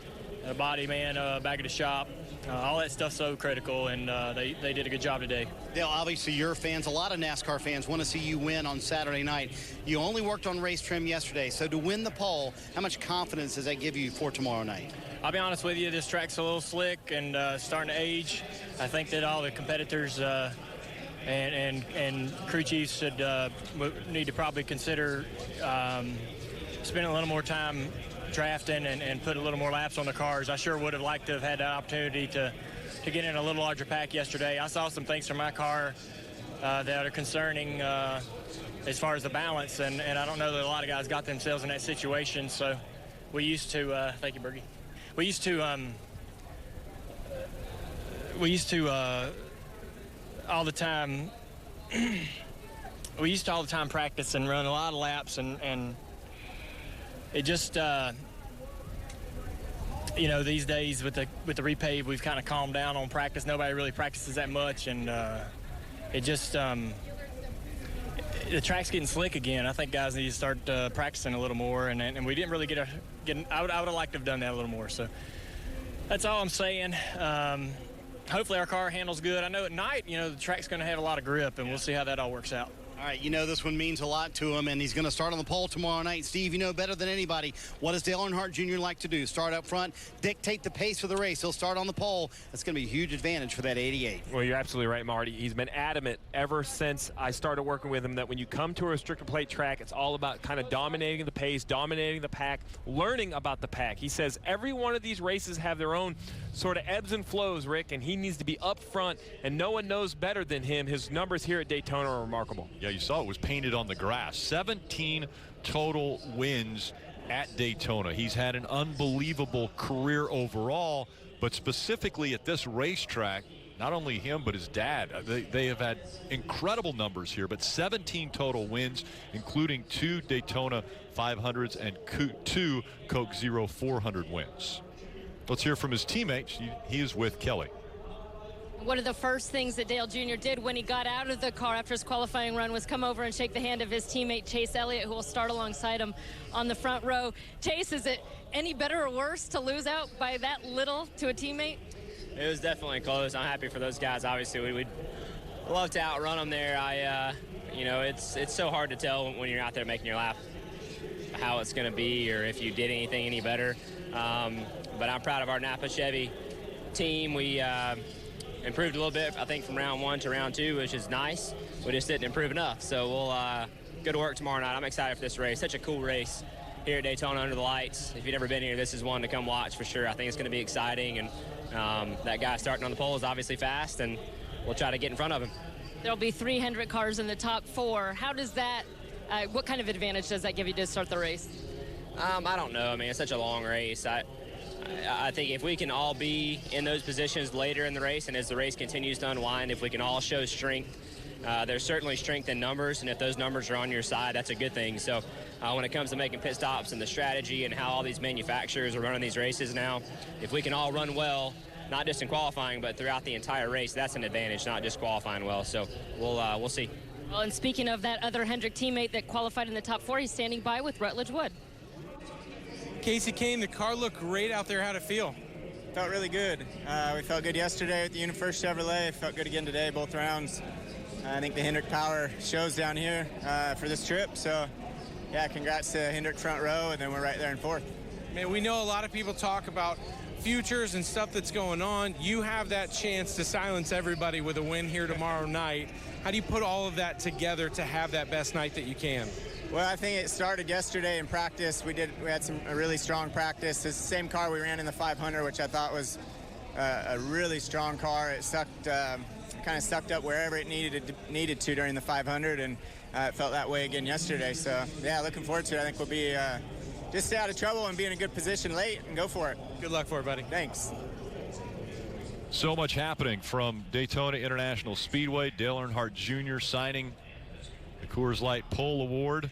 the body man back at the shop. All that stuff's so critical, and they did a good job today. Dale, obviously your fans, a lot of NASCAR fans, want to see you win on Saturday night. You only worked on race trim yesterday, so to win the pole, how much confidence does that give you for tomorrow night? I'll be honest with you, this track's a little slick and starting to age. I think that all the competitors and crew chiefs should need to probably consider spending a little more time drafting and put a little more laps on the cars. I sure would have liked to have had that opportunity to get in a little larger pack yesterday. I saw some things from my car that are concerning as far as the balance, and I don't know that a lot of guys got themselves in that situation. So we used to, thank you, Bergie. We used to all the time practice and run a lot of laps, and it just these days with the repave, we've kind of calmed down on practice. Nobody really practices that much, and it just the track's getting slick again. I think guys need to start practicing a little more, and we didn't really get. I would have liked to have done that a little more. So that's all I'm saying. Hopefully our car handles good. I know at night, the track's going to have a lot of grip, and we'll see how that all works out. All right, this one means a lot to him, and he's going to start on the pole tomorrow night. Steve, you know better than anybody, what does Dale Earnhardt Jr. like to do? Start up front, dictate the pace for the race. He'll start on the pole. That's going to be a huge advantage for that 88. Well, you're absolutely right, Marty. He's been adamant ever since I started working with him that when you come to a restrictor plate track, it's all about kind of dominating the pace, dominating the pack, learning about the pack. He says every one of these races have their own sort of ebbs and flows, Rick, and he needs to be up front, and no one knows better than him. His numbers here at Daytona are remarkable. Yeah, you saw it was painted on the grass. 17 total wins at Daytona. He's had an unbelievable career overall, but specifically at this racetrack, not only him but his dad, they have had incredible numbers here, but 17 total wins, including 2 Daytona 500s and 2 Coke Zero 400 wins. Let's hear from his teammates. He is with Kelly. One of the first things that Dale Jr. did when he got out of the car after his qualifying run was come over and shake the hand of his teammate Chase Elliott, who will start alongside him on the front row. Chase, is it any better or worse to lose out by that little to a teammate? It was definitely close. I'm happy for those guys. Obviously, we'd love to outrun them there. It's so hard to tell when you're out there making your lap how it's going to be or if you did anything any better. But I'm proud of our Napa Chevy team. We improved a little bit, I think, from round 1 to round 2, which is nice. We just didn't improve enough. So we'll go to work tomorrow night. I'm excited for this race. Such a cool race here at Daytona under the lights. If you've never been here, this is one to come watch for sure. I think it's going to be exciting. And that guy starting on the pole is obviously fast, and we'll try to get in front of him. There'll be 300 cars in the top 4. How does that, what kind of advantage does that give you to start the race? I don't know. I mean, it's such a long race. I think if we can all be in those positions later in the race, and as the race continues to unwind, if we can all show strength, there's certainly strength in numbers, and if those numbers are on your side, that's a good thing. So when it comes to making pit stops and the strategy and how all these manufacturers are running these races now, if we can all run well, not just in qualifying, but throughout the entire race, that's an advantage, not just qualifying well. So we'll see. Well, and speaking of that other Hendrick teammate that qualified in the top 4, he's standing by with Rutledge Wood. Casey Kane, the car looked great out there. How'd it feel? Felt really good. We felt good yesterday with the UniFirst Chevrolet. Felt good again today, both rounds. I think the Hendrick power shows down here for this trip. So, yeah, congrats to Hendrick front row, and then we're right there in 4th. Man, we know a lot of people talk about futures and stuff that's going on. You have that chance to silence everybody with a win here tomorrow night. How do you put all of that together to have that best night that you can? Well, I think it started yesterday in practice. We had a really strong practice. It's the same car we ran in the 500, which I thought was a really strong car. It kind of sucked up wherever it needed to during the 500, and it felt that way again yesterday. So, yeah, looking forward to it. I think we'll be just stay out of trouble and be in a good position late and go for it. Good luck for it, buddy. Thanks. So much happening from Daytona International Speedway. Dale Earnhardt Jr. signing the Coors Light Pole Award.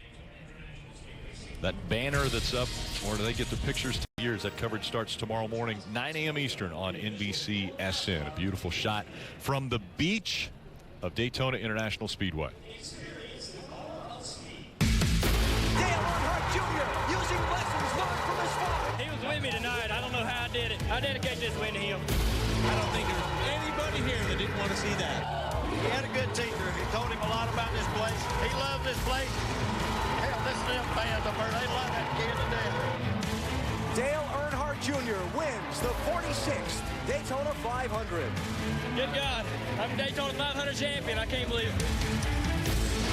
That banner that's up, or do they get the pictures to years? That coverage starts tomorrow morning, 9 a.m. Eastern on NBC SN. A beautiful shot from the beach of Daytona International Speedway. Dale Earnhardt Jr. using lessons learned from his father. He was with me tonight. I don't know how I did it. I dedicate this win to him. I don't think there's anybody here that didn't want to see that. He had a good teacher. He told him a lot about this place. He loved this place. Hell, listen to them fans up there. They love that kid to death. Dale Earnhardt Jr. wins the 46th Daytona 500. Good God. I'm Daytona 500 champion. I can't believe it.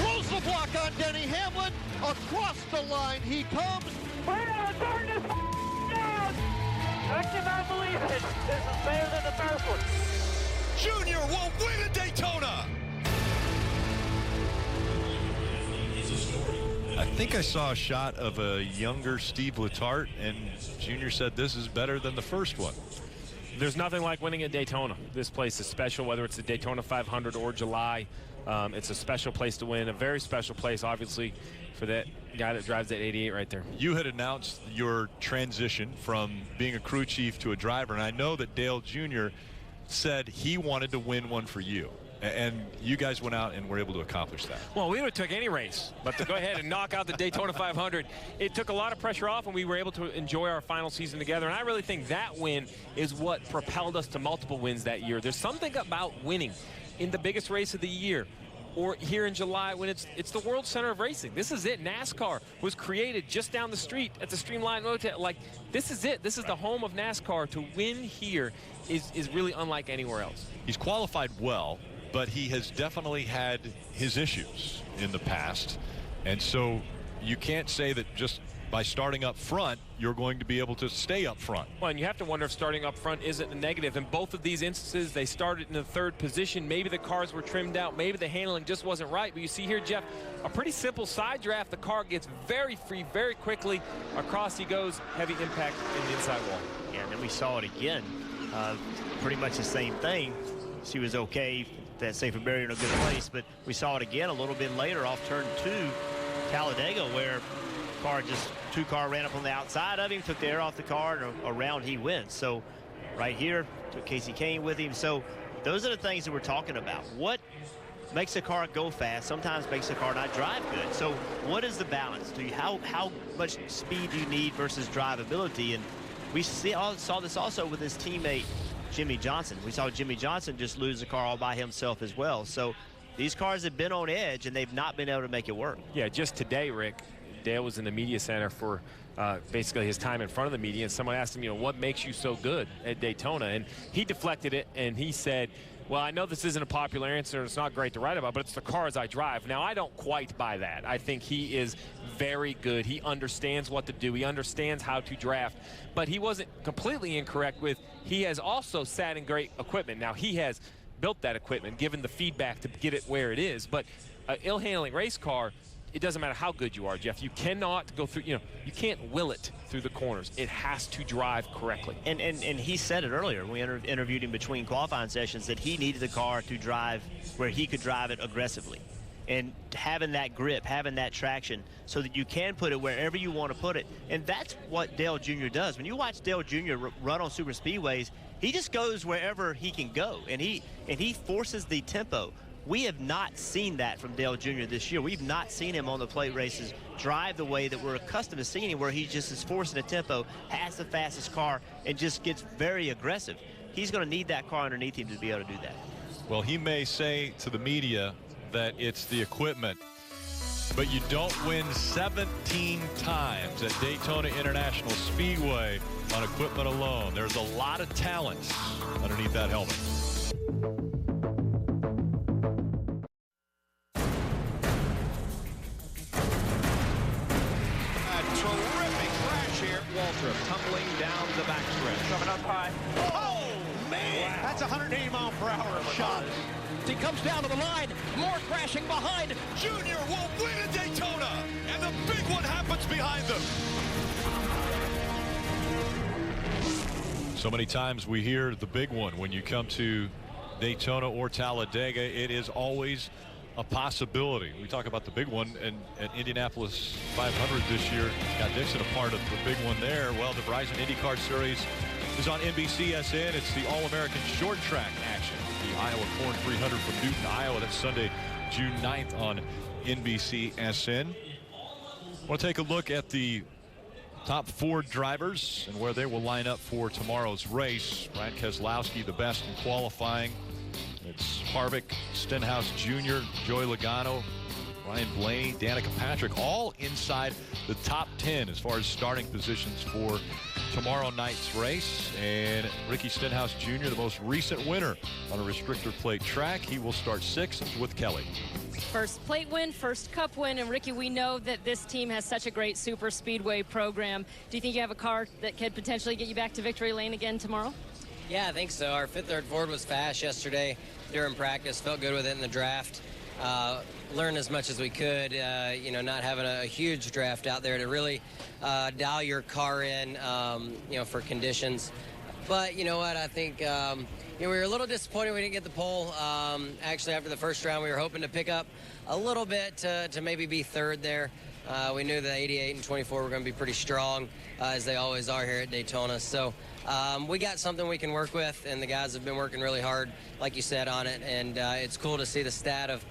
Close the block on Denny Hamlin. Across the line he comes. We're going to turn this down. I cannot believe it. This is better than the first one. Junior will win at Daytona. I think I saw a shot of a younger Steve Letarte, and Junior said this is better than the first one. There's nothing like winning at Daytona. This place is special, whether it's the Daytona 500 or July. It's a special place to win, a very special place, obviously, for that guy that drives that 88 right there. You had announced your transition from being a crew chief to a driver, and I know that Dale Jr. said he wanted to win one for you. And you guys went out and were able to accomplish that. Well, we would have took any race, but to go ahead and knock out the Daytona 500, it took a lot of pressure off, and we were able to enjoy our final season together. And I really think that win is what propelled us to multiple wins that year. There's something about winning in the biggest race of the year, or here in July when it's the World Center of Racing. This is it. NASCAR was created just down the street at the Streamline Motel. Like, this is it. This is the home of NASCAR. To win here is really unlike anywhere else. He's qualified well, but he has definitely had his issues in the past. And so you can't say that just by starting up front, you're going to be able to stay up front. Well, and you have to wonder if starting up front isn't a negative. In both of these instances, they started in the third position. Maybe the cars were trimmed out. Maybe the handling just wasn't right. But you see here, Jeff, a pretty simple side draft. The car gets very free very quickly. Across he goes, heavy impact in the inside wall. Yeah, and then we saw it again. Pretty much the same thing. She was okay. That safer barrier in a good place, but we saw it again a little bit later off turn 2, Talladega, where two car ran up on the outside of him, took the air off the car, and around he went. So right here, took Casey Kane with him. So those are the things that we're talking about. What makes a car go fast sometimes makes a car not drive good. So what is the balance? How much speed do you need versus drivability? And we saw this also with his teammate Jimmy Johnson. We saw Jimmy Johnson just lose the car all by himself as well. So these cars have been on edge, and they've not been able to make it work. Yeah, just today, Rick, Dale was in the media center for basically his time in front of the media, and someone asked him, what makes you so good at Daytona? And he deflected it, and he said, well, I know this isn't a popular answer, it's not great to write about, but it's the cars I drive. Now, I don't quite buy that. I think he is very good. He understands what to do. He understands how to draft. But he wasn't completely incorrect with, he has also sat in great equipment. Now, he has built that equipment, given the feedback to get it where it is. But an ill-handling race car, it doesn't matter how good you are, Jeff. You cannot go through, you can't will it through the corners. It has to drive correctly. And he said it earlier when we interviewed him between qualifying sessions that he needed the car to drive where he could drive it aggressively. And having that grip, having that traction so that you can put it wherever you want to put it. And that's what Dale Jr. does. When you watch Dale Jr. run on super speedways, he just goes wherever he can go. And he forces the tempo. We have not seen that from Dale Jr. this year. We've not seen him on the plate races drive the way that we're accustomed to seeing him, where he just is forcing a tempo, has the fastest car, and just gets very aggressive. He's going to need that car underneath him to be able to do that. Well, he may say to the media that it's the equipment, but you don't win 17 times at Daytona International Speedway on equipment alone. There's a lot of talent underneath that helmet. Waltrip tumbling down the backstretch. Coming up high. Oh, man! Wow. That's 180-mile-per-hour shot. He comes down to the line. More crashing behind. Junior will win at Daytona, and the big one happens behind them. So many times we hear the big one when you come to Daytona or Talladega. It is always a possibility. We talk about the big one, and at Indianapolis 500 this year, Scott Dixon a part of the big one there. Well, the Verizon IndyCar Series is on NBCSN. It's the All-American short track action. The Iowa Corn 300 from Newton, Iowa. That's Sunday, June 9th on NBCSN. I want to take a look at the top 4 drivers and where they will line up for tomorrow's race. Ryan Keselowski, the best in qualifying. It's Harvick, Stenhouse Jr., Joey Logano, Ryan Blaney, Danica Patrick, all inside the top 10 as far as starting positions for tomorrow night's race. And Ricky Stenhouse Jr., the most recent winner on a restrictor plate track. He will start 6th with Kelly. First plate win, first cup win, and Ricky, we know that this team has such a great super speedway program. Do you think you have a car that could potentially get you back to victory lane again tomorrow? Yeah, I think so. Our fifth third Ford was fast yesterday during practice. Felt good with it in the draft. Learned as much as we could, not having a huge draft out there to really dial your car in, for conditions. But you know what, I think we were a little disappointed we didn't get the pole. Actually, after the first round, we were hoping to pick up a little bit to maybe be third there. We knew that 88 and 24 were going to be pretty strong, as they always are here at Daytona. So we got something we can work with, and the guys have been working really hard, like you said, on it. And it's cool to see the stat of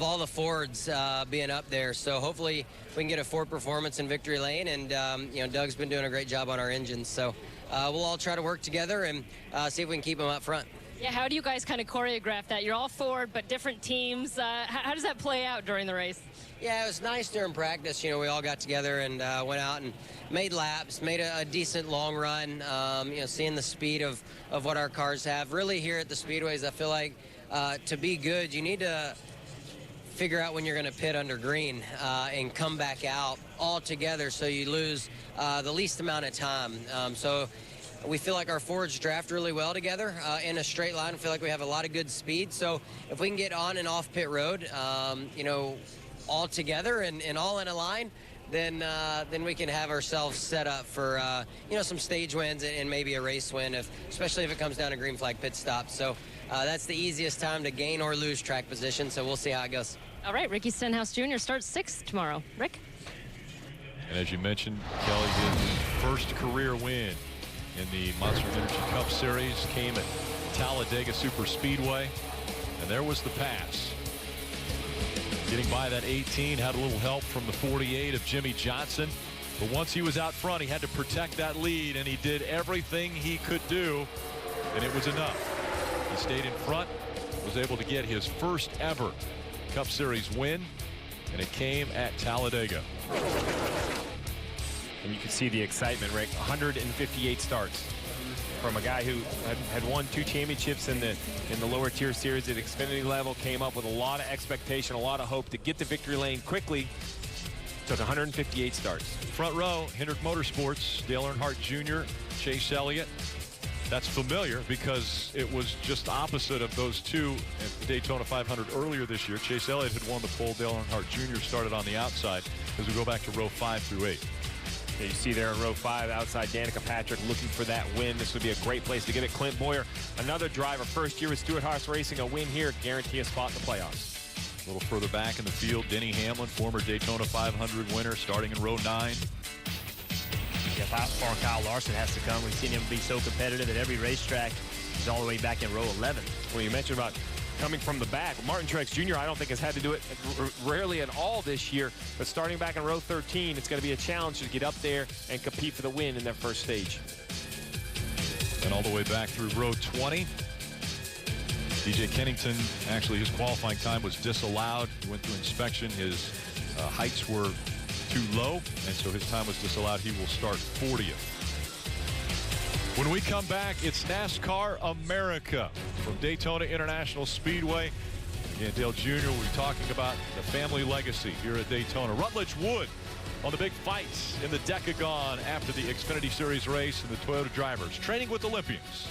all the Fords being up there. So hopefully we can get a Ford performance in victory lane. And, Doug's been doing a great job on our engines. So we'll all try to work together and see if we can keep them up front. Yeah, how do you guys kind of choreograph that? You're all Ford, but different teams. How does that play out during the race? Yeah, it was nice during practice. We all got together and went out and made laps, made a decent long run, seeing the speed of what our cars have. Really here at the Speedways, I feel like to be good, you need to figure out when you're going to pit under green and come back out all together so you lose the least amount of time. So we feel like our Fords draft really well together in a straight line. I feel like we have a lot of good speed. So if we can get on and off pit road, all together and all in a line, then we can have ourselves set up for some stage wins and maybe a race win, especially if it comes down to green flag pit stops. So that's the easiest time to gain or lose track position. So we'll see how it goes. All right, Ricky Stenhouse Jr. starts 6th tomorrow. Rick? And as you mentioned, Kelly, his first career win in the Monster Energy Cup Series came at Talladega Super Speedway, and there was the pass. Getting by that 18, had a little help from the 48 of Jimmy Johnson, but once he was out front, he had to protect that lead, and he did everything he could do, and it was enough. He stayed in front, was able to get his first ever Cup Series win, and it came at Talladega. And you can see the excitement, Rick. 158 starts from a guy who had won 2 championships in the lower tier series at Xfinity level, came up with a lot of expectation, a lot of hope to get to victory lane quickly. Took 158 starts. Front row, Hendrick Motorsports, Dale Earnhardt Jr., Chase Elliott. That's familiar because it was just opposite of those two at the Daytona 500 earlier this year. Chase Elliott had won the pole. Dale Earnhardt Jr. started on the outside as we go back to row 5 through 8. Yeah, you see there in row 5 outside Danica Patrick looking for that win. This would be a great place to get it. Clint Boyer, another driver, first year with Stewart-Haas Racing, a win here, guarantee a spot in the playoffs. A little further back in the field, Denny Hamlin, former Daytona 500 winner, starting in row 9. Yeah, how far Kyle Larson has to come. We've seen him be so competitive at every racetrack. He's all the way back in row 11. Well, you mentioned about coming from the back. Martin Truex Jr., I don't think has had to do it rarely at all this year, but starting back in row 13, it's going to be a challenge to get up there and compete for the win in their first stage. And all the way back through row 20. DJ Kennington, actually his qualifying time was disallowed. He went through inspection. His heights were too low, and so his time was disallowed. He will start 40th. When we come back, it's NASCAR America from Daytona International Speedway. Again, Dale Jr. will be talking about the family legacy here at Daytona. Rutledge Wood on the big fights in the Decagon after the Xfinity Series race and the Toyota drivers training with Olympians.